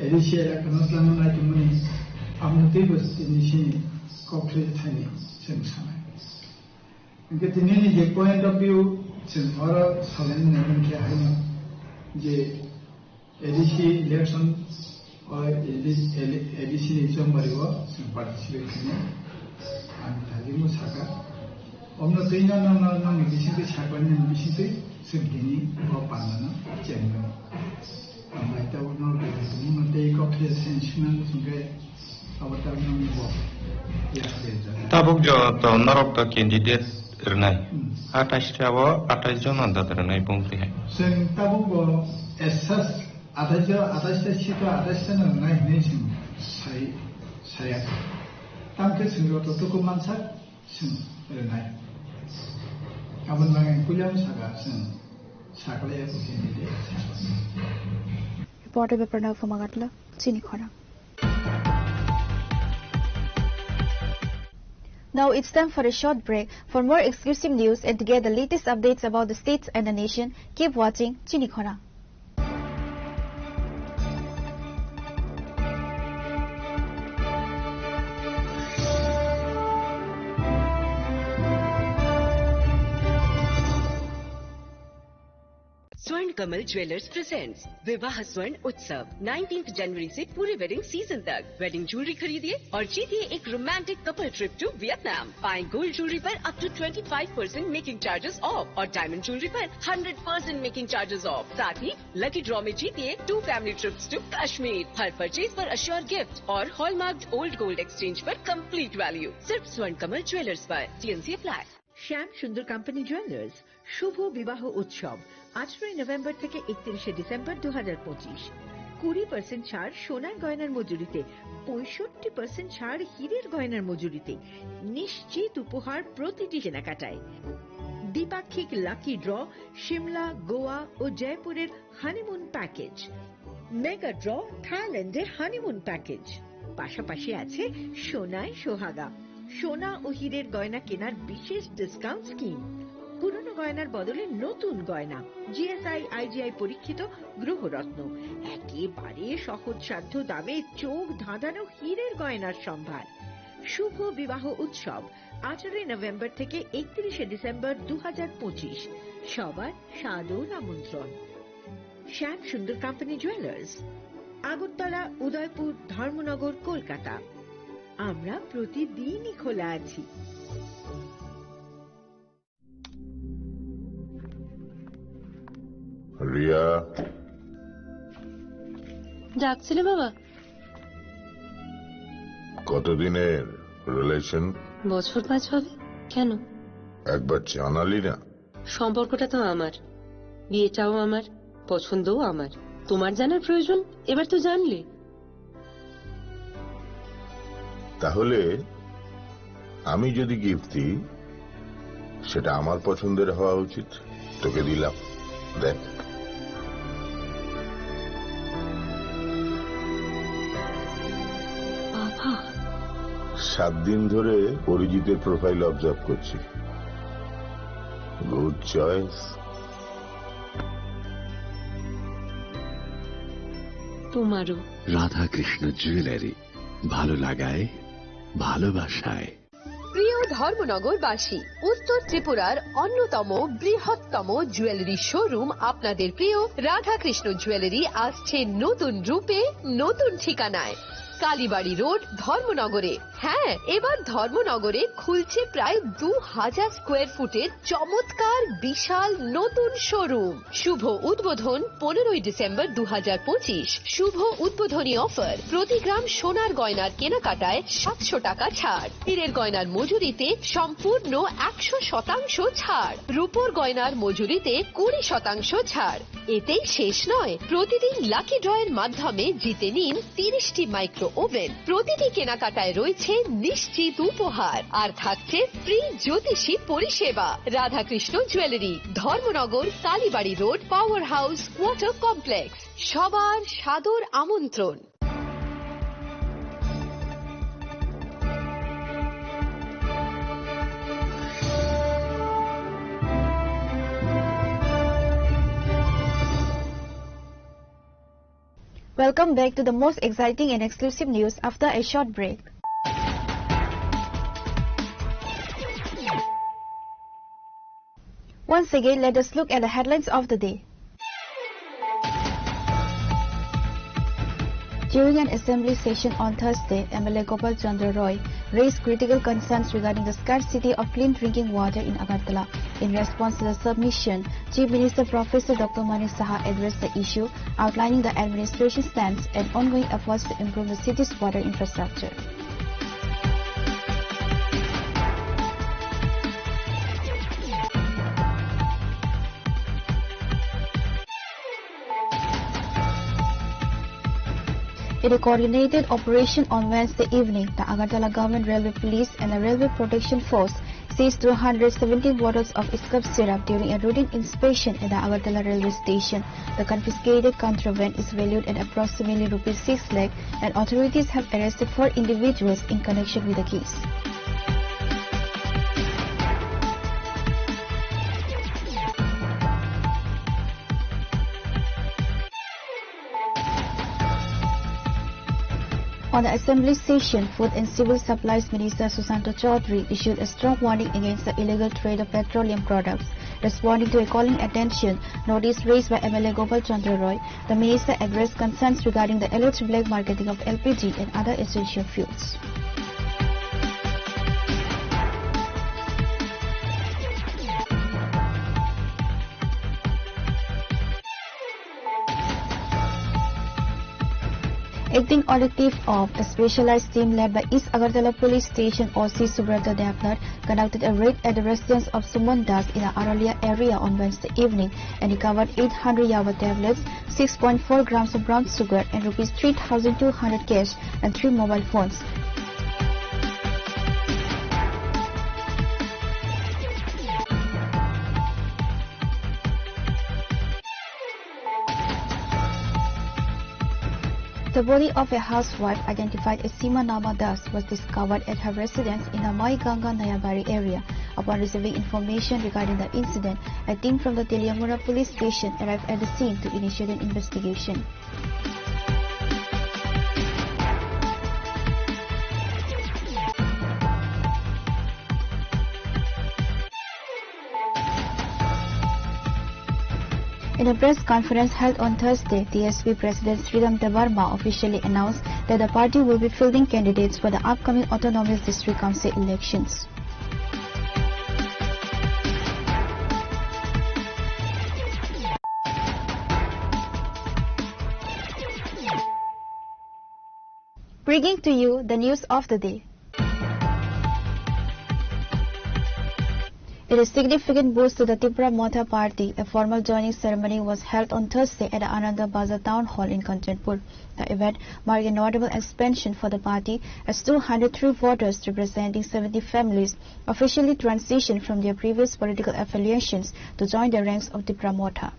एडिशिया एलाका नस्लानो नायतुमनि आमते बस्तिनि कॉपरेट थाने संसार इनके तिन्हीं जे पॉइंट ऑफ व्यू और सलन नहीं किया है जे एडीसी इलेक्शन और एडीसी निचम बरिवो पार्टिसिपेट करने आम थाली मुसाका हमने तीन ना मिशन के छापने मिशन से सिर्फनी और पालना चेंबन हमारे तो उन्होंने बेहतरीन मते कॉपरेट सेंशन सुनके Tabuk jo to norok to candidate rnai. 28 jabo 28 jon anda rnai bungti hai. Sen tabuk bo esas 28 sita 28 rnai nei sing saya. Tamke sing ro to ko mansa sing rnai. Kaban bang kuliam saga sing sakle ko candidate. Reporter Pranav Fumagatla, Chinikhona. Now it's time for a short break. For more exclusive news and to get the latest updates about the states and the nation, keep watching Chinikhona. स्वर्ण Kamal jewellers presents विवाह स्वर्ण उत्सव 19 जनवरी से पूरे wedding season तक wedding jewellery खरीदिए और जीतिए एक romantic couple trip to Vietnam. पाएं गोल्ड ज्वेलरी पर up to 25% making charges off और डायमंड ज्वेलरी पर 100% मेकिंग चार्जेस ऑफ। साथ ही लकी ड्रॉ में जीतिए 2 फैमिली ट्रिप्स टू कश्मीर। हर परचेज पर अश्योर गिफ्ट और हॉलमार्क्ड ओल्ड गोल्ड एक्सचेंज पर कंप्लीट वैल्यू सिर्फ स्वर्ण कमल ज्वेलर्स पर। TNC apply. Shyam Sundar company jewellers শুভ বিবাহ উৎসব 18 নভেম্বর থেকে 31 ডিসেম্বর 2025। 20% ছাড় সোনার গয়নার মজুরিতে, 65% ছাড় হীরের গয়নার মজুরিতে, নিশ্চিত উপহার প্রতিটি কেনাকাটায়। দ্বিপাক্ষিক লাকি ড্র, শিমলা, গোয়া ও জয়পুরের হানিমুন প্যাকেজ, মেগা ড্র, থাইল্যান্ডের হানিমুন প্যাকেজ। পাশাপাশি আছে সোনায় সোহাগা, সোনা ও হীরের গয়না কেনার বিশেষ ডিসকাউন্ট স্কিম। পুরনো গয়নার বদলে নতুন গয়না, GSI IGI পরীক্ষিত গ্রহরত্ন, একেবারে সহজসাধ্য দামে চোখ ধাঁধানো হীরের গয়নার সম্ভার। শুভ বিবাহ উৎসব 18 নভেম্বর থেকে 31 ডিসেম্বর 2025। সবার সাদর আমন্ত্রণ। শ্যাম সুন্দর কোম্পানি জুয়েলার্স, আগরতলা, উদয়পুর, ধর্মনগর, কলকাতা। আমরা প্রতিদিনই খোলা আছি। রিয়া, ডাকছিলে বাবা? কতদিনের রিলেশন? বছর 5 হবে। কেন? একবার জানালি না? সম্পর্কটা তো আমার, বিয়েটাও আমার, পছন্দও আমার। তোমার জানার প্রয়োজন, এবার তো জানলে। তাহলে আমি যদি গিফট দিই সেটা আমার পছন্দের হওয়া উচিত। তোকে দিলাম, দেখ। বাবা, 7 দিন ধরে অরিজিতের প্রোফাইল অবজার্ভ করছি। Good choice. তোমারও। রাধাকৃষ্ণ জুয়েলারি, ভালো লাগায়, ভালোবাসায়। প্রিয় ধর্মনগরবাসী, উত্তর ত্রিপুরার অন্যতম বৃহত্তম জুয়েলারি শোরুম আপনাদের প্রিয় রাধাকৃষ্ণ জুয়েলারি আসছে নতুন রূপে, নতুন ঠিকানায়। কালীবাড়ি রোড, ধর্মনগরে। হ্যাঁ, এবার ধর্মনগরে খুলছে প্রায় 2000 স্কোয়ার ফুটের চমৎকার বিশাল নতুন শোরুম। শুভ উদ্বোধন 15ই ডিসেম্বর 2025। শুভ উদ্বোধনী অফার, প্রতি গ্রাম সোনার গয়নার কেনাকাটায় 700 টাকা ছাড়, হীরের গয়নার মজুরিতে সম্পূর্ণ 100% ছাড়, রূপোর গয়নার মজুরিতে 20% ছাড়। এতেই শেষ নয়, প্রতিদিন লাকি ড্রয়ের মাধ্যমে জিতে নিন 30টি মাইক্রো ওভেন। প্রতিটি কেনাকাটায় রয়েছে নিশ্চিত উপহার, আর থাকছে ফ্রি জ্যোতিষী পরিষেবা। Radhakrishna jewellery, Dharmanagar, Kalibari road, power house, water complex. সবার সাদর আমন্ত্রণ। Welcome back to the most exciting and exclusive news after a short break. Once again, let us look at the headlines of the day. During an assembly session on Thursday, MLA Gopal Chandra Roy raised critical concerns regarding the scarcity of clean drinking water in Agartala. In response to the submission, Chief Minister Professor Dr. Manik Saha addressed the issue, outlining the administration's stance and ongoing efforts to improve the city's water infrastructure. In a coordinated operation on Wednesday evening, the Agartala Government Railway Police and the Railway Protection Force seized 217 bottles of Scrub syrup during a routine inspection at the Agartala railway station. The confiscated contraband is valued at approximately ₹6 lakh, and authorities have arrested 4 individuals in connection with the case. On the assembly session, Food and Civil Supplies Minister Susanto Chaudhary issued a strong warning against the illegal trade of petroleum products. Responding to a calling attention notice raised by MLA Gopal Chandra Roy, the minister addressed concerns regarding the alleged black marketing of LPG and other essential fuels. Acting on the tip of a specialized team led by East Agartala Police Station OC Subrata Devnar conducted a raid at the residence of Suman Das in the Aralia area on Wednesday evening and recovered 800 Yava tablets, 6.4 grams of brown sugar and ₹3,200 cash and 3 mobile phones. The body of a housewife identified as Seema Nama Das was discovered at her residence in the Mai Ganga Nayabari area. Upon receiving information regarding the incident, a team from the Teliamura police station arrived at the scene to initiate an investigation. In a press conference held on Thursday, TSP President Sridham Devarma officially announced that the party will be fielding candidates for the upcoming Autonomous District Council elections. Bringing to you the news of the day. In a significant boost to the Tripura Motha party, a formal joining ceremony was held on Thursday at the Ananda Bazar Town Hall in Kanchanpur. The event marked a notable expansion for the party as 203 voters representing 70 families officially transitioned from their previous political affiliations to join the ranks of Tripura Motha.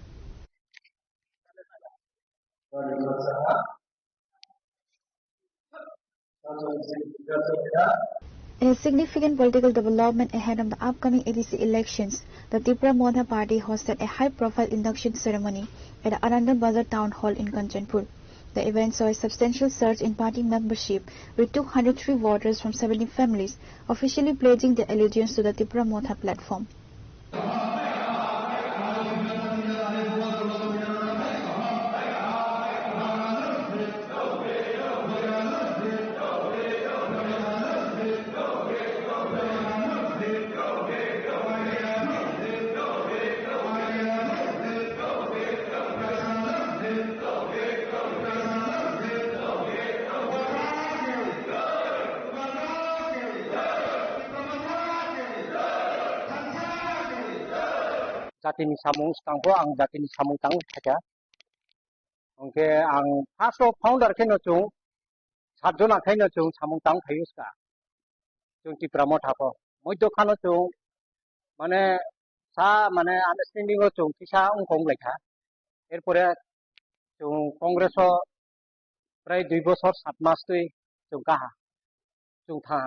In a significant political development ahead of the upcoming ADC elections, the Tripura Motha party hosted a high-profile induction ceremony at the Ananda Bazar Town Hall in Kanchanpur. The event saw a substantial surge in party membership, with 203 voters from 70 families officially pledging their allegiance to the Tripura Motha platform. जातिनि सामुं सिखांखौ आं जातिनि सामुं तां थाखा ओंखे आं first of founder खेनो चुं सातजन आखाइनो चुं सामुं तां थायुसका चुं टिप्रा मथाखौ मध्य खानो चुं माने सा माने आन्डारस्टेंडिंग चुं किसा उंखं लाइखा एरपरे चुं कांग्रेस प्राय 2 बছর 7 मास तुई चुं काहा चुं था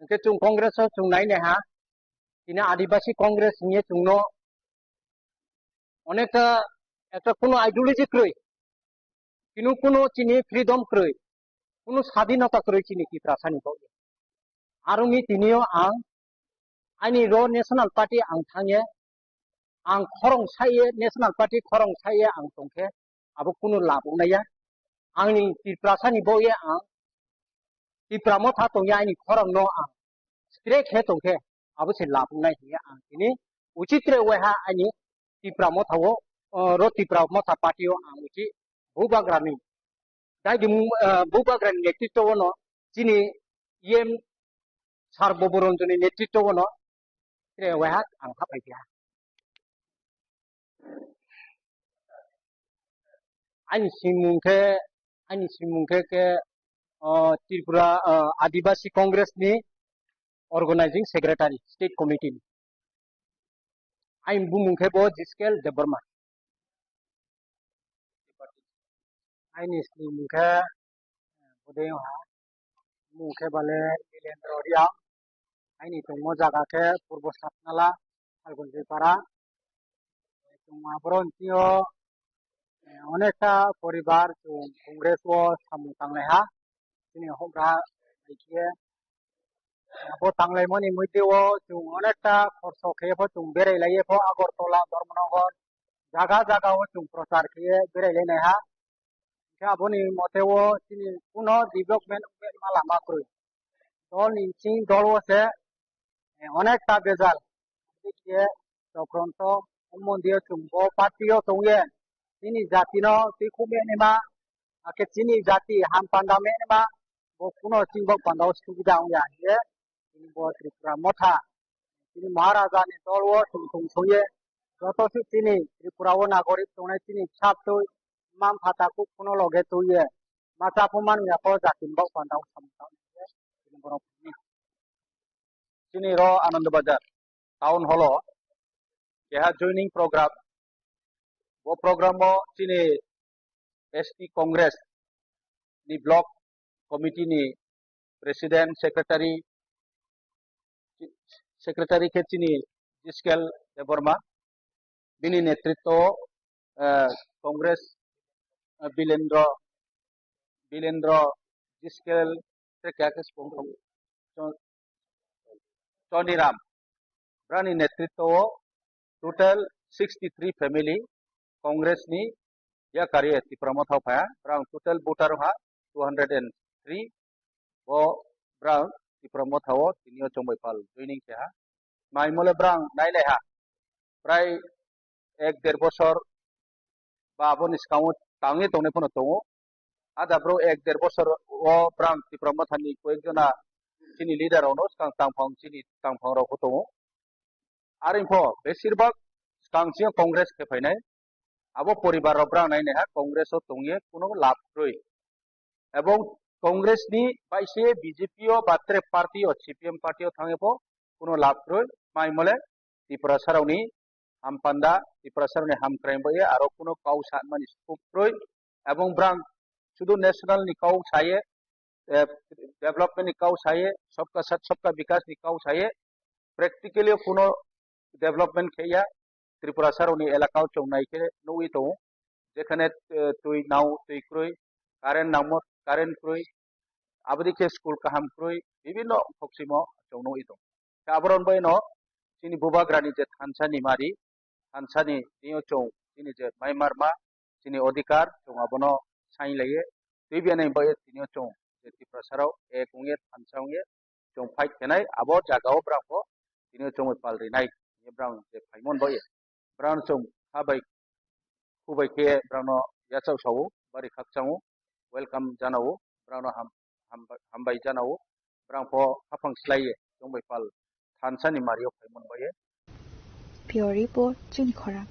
ओंखे चुं कांग्रेस चुं नायने हा तिने आदिवासी कांग्रेस निये चुंनो अनेकटा একটা কোনো আইডিওলজি ক্রই কিন্তু কোনো চিনি ফ্রিডম ক্রই কোনো স্বাধীনতা ক্রই চিনি কি প্রাসানি পাও আর মি তিনিও আং আইনি র ন্যাশনাল পার্টি आं थाङे आं खरं साये नेशनल पार्टी खरं साये आं तंखे आबो कुनु लाबोनाया आंनि तिप्रासानि बये आं तिप्रामो था तंगे आंनि खरं न आं स्ट्रेक हे तंखे आबो से लाबोनाय हे आं तिनि उचित्रे वेहा आंनि तिप्रामो थावो रो तिप्रामो था पार्टीओ आं उचि भूबाग्रानि दाइदि भूबाग्रानि नेतृत्वनो जिनि येम सार्वभौमरंजनि नेतृत्वनो त्रे वेहा आं हाबायदिया आंनि सिमुंखे के त्रिपुरा आदिवासी कांग्रेस नि ऑर्गेनाइजिंग सेक्रेटारी स्टेट कमिटी आइन बुमुंखे बो जिस्केल देबरमा आइनि सिमुंखे बदेहा मुंखे बाले नीलेंद्र रिया आइनि तंगो जागाखे पूर्व सातनाला फाल्गुनपारा माब्रंतियो अनेकटा परिवार कांग्रेस वो सामु तांलायहा दिनै हब्रा बायदिये आबो तांलायमोनि मध्येओ जों अनेकटा खर्च खेबो जों बेरायलायोबो आगरतला धर्मनगर जागा जागाओ जों प्रचार खेये बेरायलायनायहा आबोनि मतेओ दिनै कुनो डेभलपमेन्ट माला माख्रुइ दल निसिं दलवसे अनेकटा बेजाल दिखे सक्रंत मन्दिर चुंबो पार्टीओ तंगे चिनी जातिनो तिखु मेनेमा आके चिनी जाति हाम पांडा मेनेमा वो कुनो चिंबो पांडाव सुविधा होया ये चिनी बो त्रिपुरा मथा चिनी महाराजा नि दलवो सुंसुं सोये जतसु चिनी त्रिपुराओ नागरिक तंने चिनी छाप तो माम फाताकु कुनो लगे तोये माचा फमान याको जातिनबो पांडाव समताव चिनी बरो चिनी रो आनंद बाजार टाउन हॉलो यह जॉइनिंग प्रोग्राम वो प्रोग्राम चिनी एसटी कांग्रेस नि ब्लॉक कमिटी नि प्रेसिडेंट सेक्रेटारी के चिनी जिस्केल देबरमा बिनी नेतृत्व कांग्रेस बिलेंद्र जिस्केल चौनीराम ब्रानी नेतृत्व टोटल 63 फैमिली कांग्रेस नि या कार्य तिप्रमथाव फाया ब्राउन टोटल वोटर हा 203 वो ब्राउन तिप्रमथाव तिनियो चंबैपाल जॉइनिंग के हा माइमले ब्राउन नाइले हा प्राय 1-1.5 बছর बाबो निस्काउ तांगे तंने फनो तंगो आदा ब्रो 1-1.5 बছর ओ ब्राउन तिप्रमथानि कोएकजना चिनी leader ono skang tangphang chini tangphang ro photo आरिंफो बेसिरबाग स्कांसियो कांग्रेस के फाइनाय आबो परिवार रब्रा नायने हा कांग्रेस तंगे कुनो लाभ रय एवं कांग्रेस नि बाइसे बीजेपी ओ बात्रे पार्टी ओ सीपीएम पार्टी ओ थांगेबो कुनो लाभ रय माइमले त्रिपुरा सारावनि हामपान्दा त्रिपुरा सारावनि हामक्राइम बये आरो कुनो काउसा मानि स्कुप रय एवं ब्रां शुधु नेशनल नि काउ साये डेवलपमेंट नि काउ साये सबका साथ सबका विकास नि काउ साये प्रेक्टिकली कुनो डेवलपमेंट खेया त्रिपुरा सारावनि एलाकाव चौनाय के नौई दं जेखाने तुई नाव तुई क्रुई कारेन्ट क्रुई आबदि के स्कूल काहाम क्रुई विभिन्न फक्सिमो चौनौई दं काबरन बैनो चिनि बुबाग्रानि जे थानसानि मारि थानसानि नियो चौ चिनि जे माइमारमा चिनि अधिकार चौआबनो साइ लाये तुई बेनै बये तिनियो चौ जे त्रिपुरा साराव ए कुंगे थानसावगे चौ फाइट केनाय आबो जागाव ब्राखो तिनियो चौ पालरि नाय ब्राउन जे फाइमन बये ब्राउन चौ हाबाय खुबाय के ब्राउन याचाव सावो बारि खाकचाव वेलकाम जानावो ब्राउन हामबाय जानावो ब्राउन फो हाफां स्लाये चौबाय पाल थानसानि मारियाव फाइमन बये Pure Report, Chinikhora.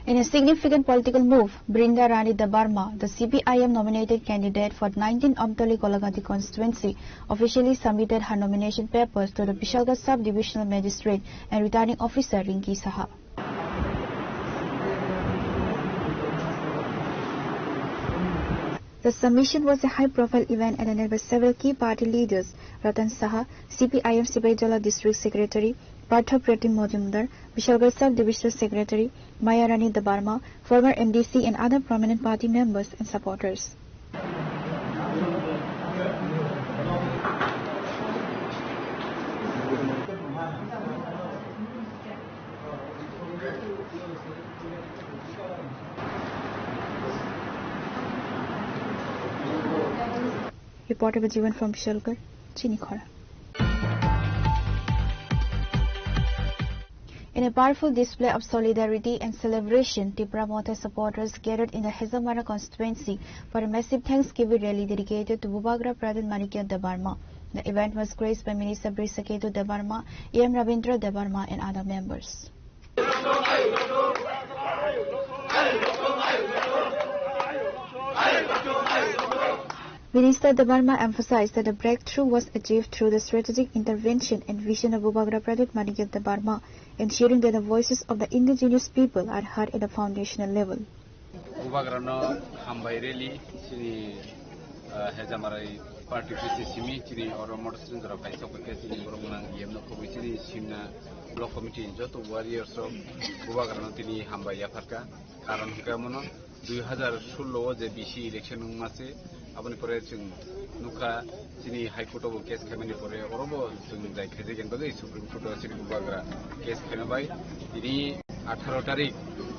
In a significant political move, Brinda Rani Dabarma, the CPIM nominated candidate for 19 Amtoli Golagati constituency, officially submitted her nomination papers to the Bishalgarh Sub-Divisional Magistrate and Returning Officer Rinki Saha. The submission was a high-profile event attended by several key party leaders: Ratan Saha, CPIM Sipaijala District Secretary, Partha Pratim Majumdar, Bishalgarh Sub-Divisional Secretary, Maya Rani Dabarma, former MDC and other prominent party members and supporters. Reported by Jivan from Bishalgarh, Chinikhora. In a powerful display of solidarity and celebration, Tripura Motha supporters gathered in the Hazamara constituency for a massive Thanksgiving rally dedicated to Bubagra Pradhan Manikya Dabarma. The event was graced by Minister Brisaketu Dabarma, E.M. Ravindra Dabarma and other members. Minister Dabarma emphasized that the breakthrough was achieved through the strategic intervention and vision of Bubagra Pradhan Manikya Dabarma, ensuring that the voices of the indigenous people are heard at the foundational level. Bubagra no hambai rally sini Hazamara party simi sini oro motorcycle pai sokoke sini boromang yemno ko sini simna block committee joto warriors of Bubagra no tini hambai yafarka karon hikamono 2016 je BC election mase aboni pore chung nuka sini high court of case khamani pore orobo chung dai khajigen bagai supreme court sini Bubagra case khanabai ini 18 tarik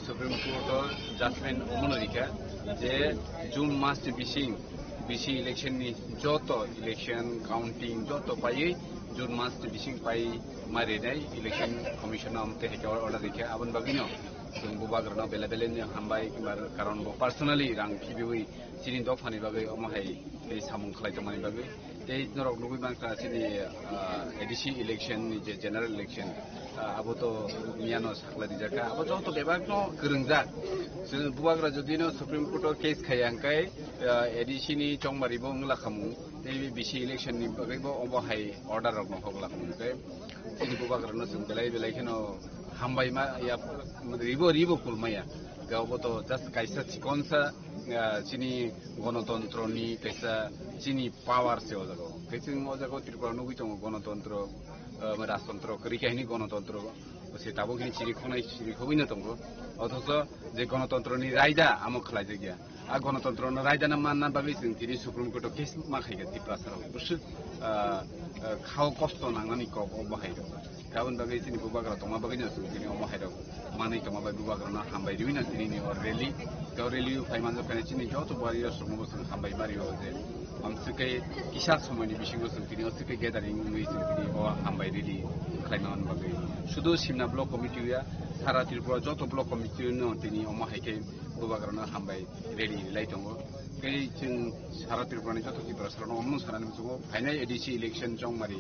supreme court judgment omonodika je June mas BC election ni joto election counting joto pai June mas BC pai mare dai election commission amte heka order dikha abon bagino chung Bubagra no bela ni hambai kimar karon bo personally rang kibiwi sini do phani bagai omahai ei samung khlai tamani bagai tei norok nugui bangsa sini ADC election ni je general election abo to miano sakla dijaka abo joto bebak no gerungjak sini Bubagra jodi no supreme court case khayangkai ADC ni chongmari bo ngla khamu tei BC election ni bagai bo omahai order rok no hogla khamu kai sini Bubagra no sung belai kheno hambai ma ya ribo kulmaya gawo to just kaisa chikonsa sini গণতন্ত্র ni kaisa sini power se ojago kaising ojago Tripura nugui tongo গণতন্ত্র রাজতন্ত্র করিকাহিনী গণতন্ত্র সেটাবো কিন্তু চিরি খবইনা tongo অথচ যে গণতন্ত্র ni রায়দা আমক খালাইজে গিয়া আ গণতন্ত্র no রায়দা না মাননা বাগৈ जों তিনি সুপ্রিম কোর্ট কেস মাখাইগা Tripura সারাव বুঝছো খাও কষ্ট নাংনানি ক বাহাইগা गाबोन बागै जोंनि Bubagra दमा बागै जों जोंनि अमाहायराव मानै दमा बागै Bubagra ना हामबाय दिविना जोंनि और रेली गाव रेली फाइमान जखाने जोंनि जत बारि असमबो जों हामबाय मारियो जे आमसुकै किसा समयनि बिसिंगो जों जोंनि असुकै गेदारिं नुइ जों जोंनि अ हामबाय रेली खालायमान बागै सुदु सिमना ब्लक कमिटिया सारा Tripura जत ब्लक कमिटि नो जोंनि अमाहायकै Bubagra ना हामबाय रेली लाइ दङ कै जों सारा Tripura नि जत Tripura सारा अमनु सारानि जों फाइनाल ADC इलेक्शन जंमारि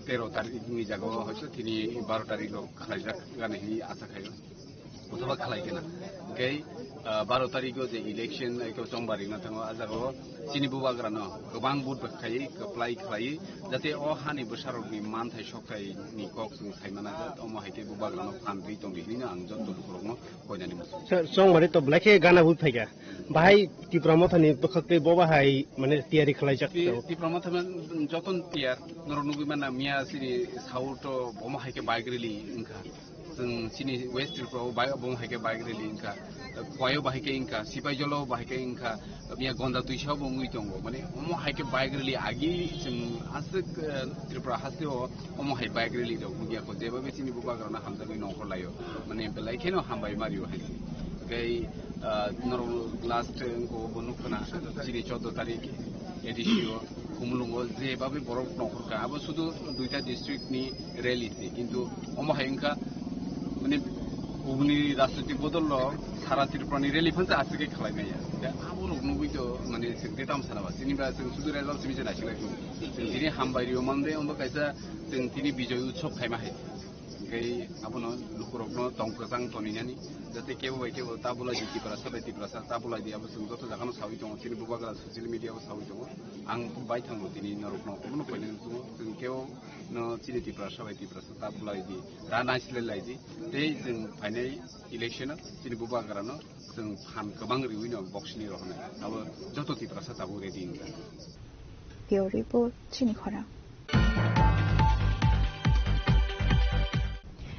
13 तारिखनि जागाव हयতো তিনি 12 तारिखआव खालायजाक जानायनि आसा खायो अथवा खालायगोन ओमफ्राय 12 तारिखआव जे इलेक्शन एखौ जंबारिना थाङो आजागाव जोंनि Bubagrano गोबां बुट बखायो एप्लाइ खालायो जाहाथे अ हानि बोसारनि मानथाय सखायनि कक जों सायमाना जात अमाहायके Bubagrano फानब्रै दं बिदिनो आं जत दुखुरनो गयनानि मस जंबारि त ब्लाके गाना बुट फायगा बाहाय Tripura Mothani बखकै बबाहाय माने तयारी खालायजाक Tripura Mothani जतन तियार नरनुगु माना मिया सिनि साउथ अमाहायके बायग्रेलि इंका जों सिनि वेस्ट Tripura अमाहायके बायग्रेलि इंका कयो बाहायके इंका सिपाइजलो बाहायके इंका मिया गन्दा तुइसाव बंगुइ दंगो माने अमाहायके बायग्रेलि आगि जों आसक Tripura हासो अमाहाय बायग्रेलि दं मियाखौ जेबो सिनि Bubagrano हामजागै नखर लायो माने बेलायखेनो हामबाय मारियो हाय गै नर लास्ट को बनुखना सिनि 14 तारिख एडिसिओ कुमलुंगो जेबाबो बरफ नखरका आबो सुदु दुइटा डिस्ट्रिक्ट नि रैली थि किन्तु अमाहायंका माने उबुनि राजनीतिक बदल सारा त्रिपुरानि रेलिफान्स आसिके खालायनाया दा आबोर नुबैद माने जों देताम सानाबा जेनेबा जों सुदु रायजाव सिमिजे नासिलायखौ जों दिनै हामबायरियाव मानदे उन्द कायसा जों दिनै बिजय उत्सव खायमाहाय ओमफ्राय आबोनो लुकुरकनो दंकजां तनिनानि जाते केबो ताबुला जितिफोरा साबायतिफोरा ताबुला दियाबो जों जत जागानो सावि दङ दिनै बुबागा ससियेल मिडियायाव सावि दङ आं बाय थांनो दिनै नरकनो अबनो फैनो दङ जों केव no चिनिटिफ्रा साबायतिफ्रा ताबुला इदि रानासिलायलायदि बे जों फाइनाल इलेक्सन दिनै बुबागारानो जों फान गोबां रिउइनो बक्सनि रहने अब जततिफ्रा ताबु ready Bureau Report, Chinikhara.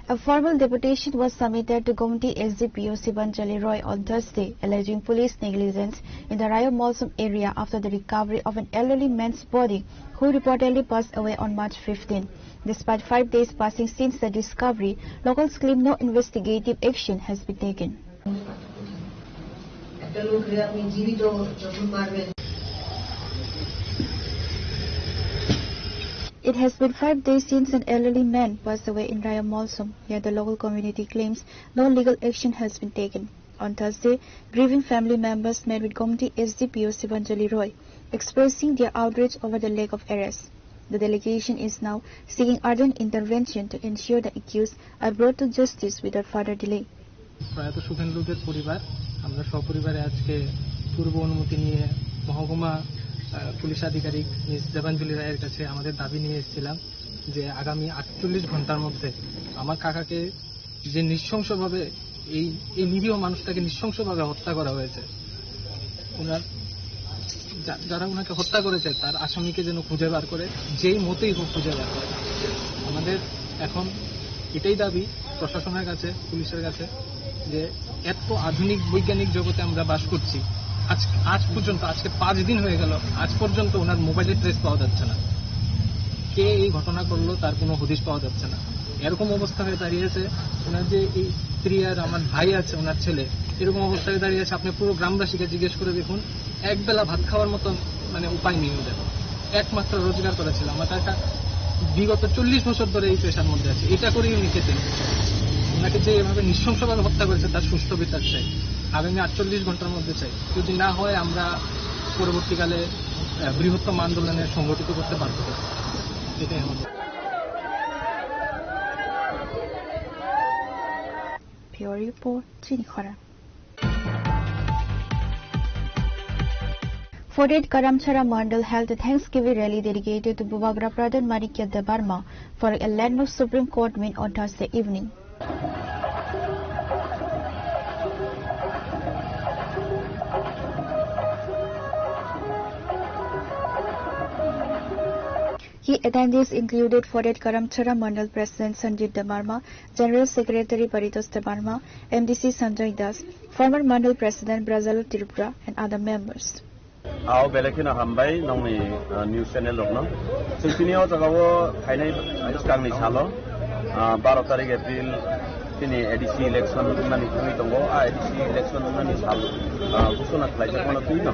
A formal deputation was submitted to Gomti SDPO Sibanjali Roy on Thursday, alleging police negligence in the Rayo Molsom area after the recovery of an elderly man's body who reportedly passed away on March 15. Despite 5 days passing since the discovery, locals claim no investigative action has been taken. It has been 5 days since an elderly man passed away in Rayo Molsom, yet the local community claims no legal action has been taken. On Thursday, grieving family members met with Gomti SDPO Sibanjali Roy, expressing their outrage over the lack of arrest. The delegation is now seeking urgent intervention to ensure the accused are brought to justice without further delay. প্রয়াত সুখেন্দুদের পরিবার আমরা সপরিবারে আজকে পূর্ব অনুমতি নিয়ে মহকুমা police আধিকারিক miss Debanjali রায়ের কাছে আমাদের দাবি নিয়ে এসেছিলাম যে আগামী 48 ঘন্টার মধ্যে আমার কাকাকে যে নৃশংসভাবে এই নিরীহ মানুষটাকে নৃশংসভাবে হত্যা করা হয়েছে ওনার যারা ওনাকে হত্যা করেছে তার আসামিকে যেন খুঁজে বার করে যেই মতেই হোক খুঁজে বার করে আমাদের এখন এটাই দাবি প্রশাসনের কাছে পুলিশের কাছে যে এত আধুনিক বৈজ্ঞানিক জগতে আমরা বাস করছি আজ পর্যন্ত আজকে 5 দিন হয়ে গেল আজ পর্যন্ত ওনার মোবাইলে ট্রেস পাওয়া যাচ্ছে না কে এই ঘটনা করলো তার কোনো হদিশ পাওয়া যাচ্ছে না এরকম অবস্থা হয়ে দাঁড়িয়েছে ওনার যে এই স্ত্রী আর আমার ভাই আছে ওনার ছেলে এরকম অবস্থায় দাঁড়িয়েছে আপনি পুরো গ্রামবাসীকে জিজ্ঞেস করে দেখুন একবেলা ভাত খাওয়ার মতো মানে উপায় নেই ওদের একমাত্র রোজগার করেছিল আমার কাকা বিগত 40 বছর ধরে এই পেশার মধ্যে আছে এটা করেই উনি খেতেন ওনাকে যে এভাবে নৃশংসভাবে হত্যা করেছে তার সুষ্ঠু বিচার চাই আগামী 48 ঘন্টার মধ্যে চাই যদি না হয় আমরা পরবর্তীকালে বৃহত্তম আন্দোলনে সংগঠিত করতে পারব এটাই আমাদের Bureau Report, Chinikhara. Forted Karamchara Mandal held a Thanksgiving rally dedicated to Bubagra Pradhan Manikya Debarma for a landmark Supreme Court win on Thursday evening. Key attendees included Forted Karamchara Mandal President Sanjeev Debarma, General Secretary Paritos Debarma, MDC Sanjay Das, former Mandal President Brazalo Tripura, and other members. Ao belekina hambai nongni news channel lokno. Sintinio jagao khainai iskangni salo 12 tarik April tini ADC election nani khui tongo ADC election nani sal kusuna khlaija kono tuino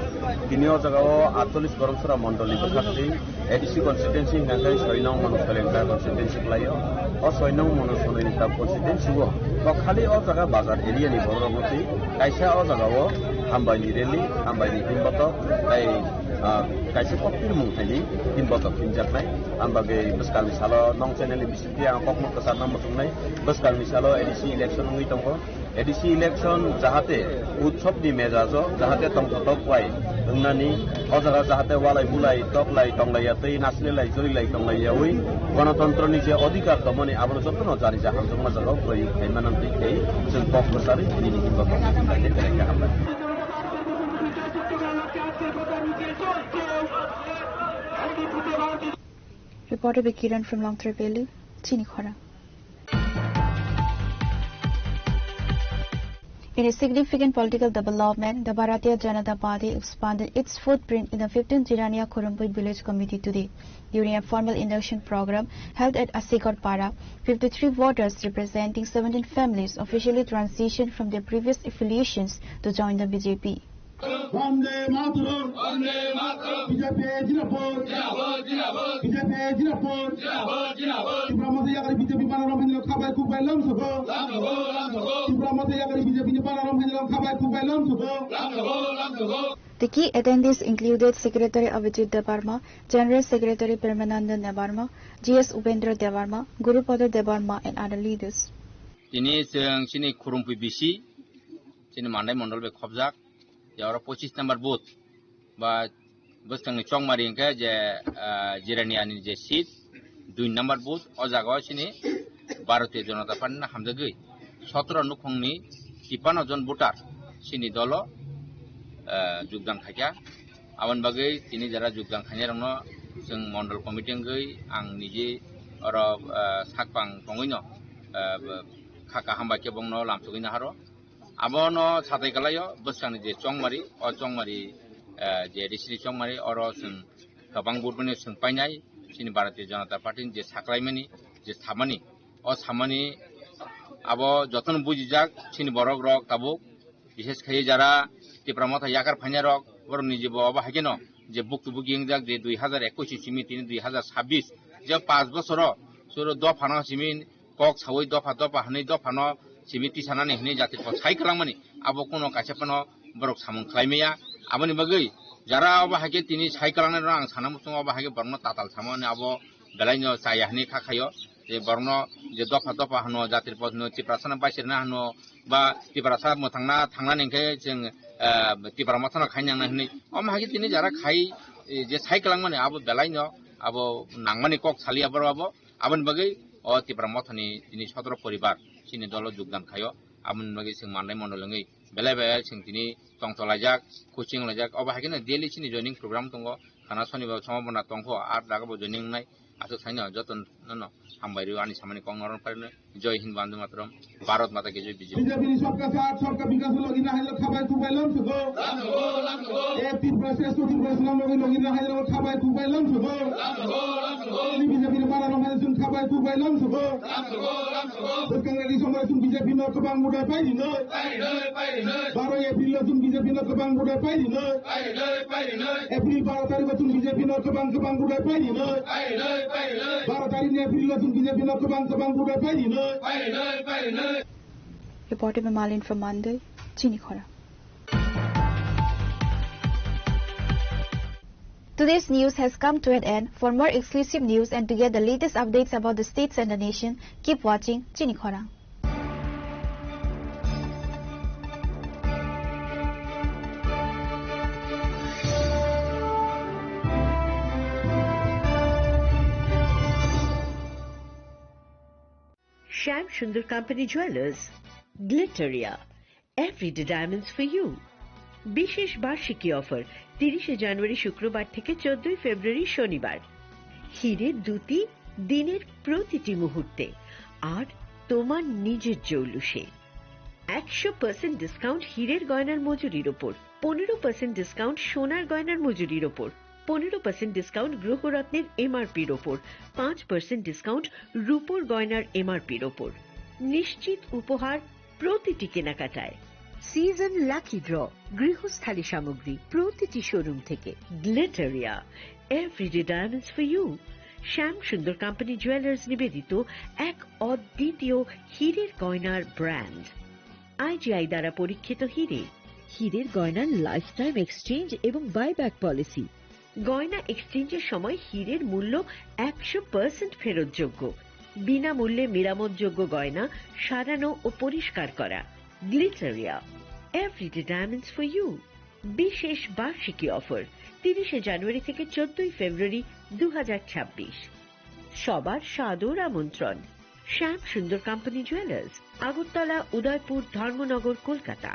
tinio jagao 48 goromsura mondoli bakhati ADC constituency ngai 6 nong manu selengka constituency klayo o 6 nong manu sonini ta constituency go to khali o jaga bazar area ni boromoti kaisa o jagao hambai ni rally hambai ni timbato tai kaisa kopir mungthani timbato pinjaknai ambage beskalni salo nong channel ni bisiti ang kokmo kasana mutungnai beskalni salo ADC election ngi tongo ADC election jahate utsob ni mejajo jahate tongtok kwai nani o jaga jahate walai bulai toklai tonglai yatei naslelai jorilai tonglai yawi গণতন্ত্র ni je অধিকার দমনে আবনো যত্ন জারি যা হামজং মাজাগাও প্রয়োগ খাইমানান্তি এই जों কক্সবাজারে দিনি হিমবাহ লাইতে রেখে আমরা Reporter by Kiran from Longthra Valley, Chinikhara. In a significant political development, the Bharatiya Janata Party expanded its footprint in the 15th Jirania Khurumpui village committee today. During a formal induction program held at Asikotpara, 53 voters representing 17 families officially transitioned from their previous affiliations to join the BJP. Vande Mataram! Vande Mataram! BJP Jinapur! Jinapur! Jinapur! BJP Jinapur! Jinapur! Jinapur! Brahmadiya kali BJP para Rabindra Khabar Kabai Kubai Lam Subo, Lambo, Yagari BJP Param Hill, Kabai Kubai Lam Subo. The key attendees included Secretary Avijit Debarma, General Secretary Premanandan Debarma, GS Upendra Debarma, Gurupada Debarma, and other leaders. Ini sini kurung PBC, sini mandai mondol be khobjak, jawara 25 number booth, ba bustang ni chong mari ke je jirani ani je seat, 2 number booth, o jaga sini Bharatiya Janata Party na hamjagui, 17 nukhong ni 53 jon voter, sini dolo যোগদান খাইয়া আবার বাগৈ তিনি যারা যোগদান খাইয়া রং जों Mondal committing গৈ আং নিজে আর সাকপাং টঙৈন খাকা হামবাকে বংন লামসুগৈনা হারো আবন সাতাই গলায় বসানি যে চংমারি অ চংমারি যে রিসিনি চংমারি অর जों गोबां बुटमनि जों पाइनाय सिनि भारतीय जनता पार्टी जे साख्लायमानि जे सामानि अ सामानि आबो जतन बुजिजाक सिनि बरक रक ताबुक বিশেষ খাই যারা তীব্রমতা ইয়াকার ফাইনা রক বড় নিজে বাবা হাগেন যে বক্তব্য গিয়ে যাক যে 2021 সিমি তিনি 2026 যে 5 বছর সর দফানো সিমি কক সাউই দফা দফা হানি দফানো সিমি তিসানানি হনি জাতি সাই খালামানি আবো কোন কাছেপানো বরক সামুং খাইমেয়া আবনি বাগৈ যারা বাবা হাগে তিনি সাই খালানার আং সানামুসং বাবা হাগে বর্ণ তাতাল সামানে আবো বেলাইনো চাইহানি খাখাयो যে বর্ণ যে দফা দফা হানো জাতির পদনো তীব্রাসানা বাইসিরনা হানো বা তীব্রাসা মথাংনা থাংনানিকে जों তীব্রামাথানা খাইনাंना হনি অমহাগে তিনি যারা খাই যে সাইকেলাংমানে আবো বেলাইনো আবো নাংমানি কক সালি আবো আবন বাগৈ অ তীব্রামাথানি তিনি 17 পরিবার সিনি দল যোগদান খাयो আবন বাগৈ जों মাননাই মন্ডলङै বেলাই বেলাই जों তিনি টংতলাইজাক কোচিং লাইজাক অবহাগে না ডেইলি সিনি জয়নিং প্রোগ্রাম দङ খানা শনিবার সম্ভাবনা দङ আর দাগাবো জয়নিং নাই আতো থাইনো যতন নন হামবাইরু আনি সামনে কংনরন পারনে জয় হিন্দ বন্দে মাতরম ভারত মাতা কি জয় বিজেপি বিজেপি সবকা সাথ সবকা বিকাশ লগিনা হাইলো খাবাই কুবাই লম সুবো এ তিন প্রসেস তো তিন প্রসেস লগিনা হাইলো খাবাই কুবাই লম সুবো বিজেপি মারা রমাই সুন খাবাই কুবাই লম সুবো বকংলি সময় সুন বিজেপি ন কবাং মুডা পাইনি ন 12 এপ্রিল সুন বিজেপি ন কবাং মুডা পাইনি ন এপ্রিল 12 তারিখ সুন বিজেপি ন কবাং মুডা পাইনি ন 12 তারিখ এপ্রিল সুন বিজেপি ন কবাং মুডা পাইনি ন Reported by Malin from Mandal, Chinikhora. Today's news has come to an end. For more exclusive news and to get the latest updates about the states and the nation, keep watching Chinikhora. Shyam Sundar Company Jewelers, Glitteria, everyday diamonds for you. বিশেষ বার্ষিকী offer 30 জানুয়ারি শুক্রবার থেকে 14 ফেব্রুয়ারি শনিবার। হিরের দুটি দিনের প্রতিটি মুহূর্তে আর তোমার নিজের জৌলুসে 100% ডিসকাউন্ট হিরের গয়নার মজুরির উপর, 15% ডিসকাউন্ট সোনার গয়নার মজুরির উপর, 15% ডিসকাউন্ট গ্রহরত্নের এমআরপির ওপর, 5% ডিসকাউন্ট রূপোর গয়নার এমআরপির ওপর। নিশ্চিত উপহার প্রতিটি কেনাকাটায়। সিজন লাকি ড্র গৃহস্থালী সামগ্রী প্রতিটি শোরুম থেকে। Glitteria, everyday diamonds for you. Shyam Sundar company jewellers নিবেদিত এক অদ্বিতীয় হীরের গয়নার ব্র্যান্ড। আইজিআই দ্বারা পরীক্ষিত হিরে। হীরের গয়নার লাইফ টাইম এক্সচেঞ্জ এবং বাইব্যাক পলিসি। গয়না এক্সচেঞ্জের সময় হীরের মূল্য 100% ফেরতযোগ্য। বিনামূল্যে মেরামতযোগ্য গয়না সারানো ও পরিষ্কার করা। Glitteria, everyday diamonds for you. বিশেষ বার্ষিকী অফার 30 জানুয়ারি থেকে 14 ফেব্রুয়ারি 2026। সবার সাদর আমন্ত্রণ। শ্যাম Sundar company jewellers, Agartala, Udaipur, Dharmanagar, Kolkata.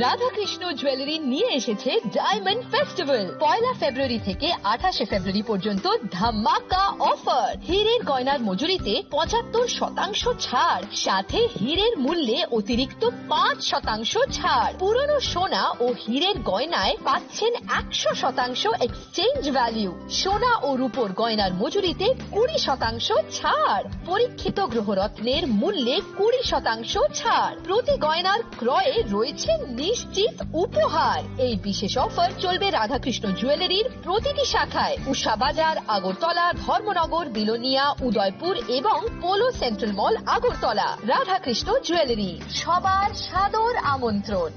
Radhakrishna jewellery নিয়ে এসেছে ডায়মন্ড ফেস্টিভ্যাল। 1 ফেব্রুয়ারি থেকে 28 ফেব্রুয়ারি পর্যন্ত ধামাকা অফার। হীরের গয়নার মজুরিতে 75% ছাড়, সাথে হীরের মূল্যে অতিরিক্ত 5% ছাড়। পুরনো সোনা ও হীরের গয়নায় পাচ্ছেন 100% এক্সচেঞ্জ ভ্যালু। সোনা ও রূপোর গয়নার মজুরিতে 20% ছাড়। পরীক্ষিত গ্রহরত্নের মূল্যে 20% ছাড়। প্রতি গয়নার ক্রয়ে রয়েছে নিশ্চিত উপহার। এই বিশেষ অফার চলবে রাধাকৃষ্ণ জুয়েলারির প্রতিটি শাখায়, উষা বাজার, আগরতলা, ধর্মনগর, বিলোনিয়া, উদয়পুর এবং পোলো সেন্ট্রাল মল, আগরতলা। রাধাকৃষ্ণ জুয়েলারি, সবার সাদর আমন্ত্রণ।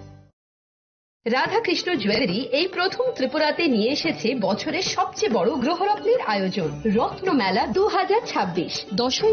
রাধাকৃষ্ণ জুয়েলারি এই প্রথম ত্রিপুরাতে নিয়ে এসেছে বছরের সবচেয়ে বড় গ্রহরত্নের আয়োজন, রত্নমেলা 2026। 10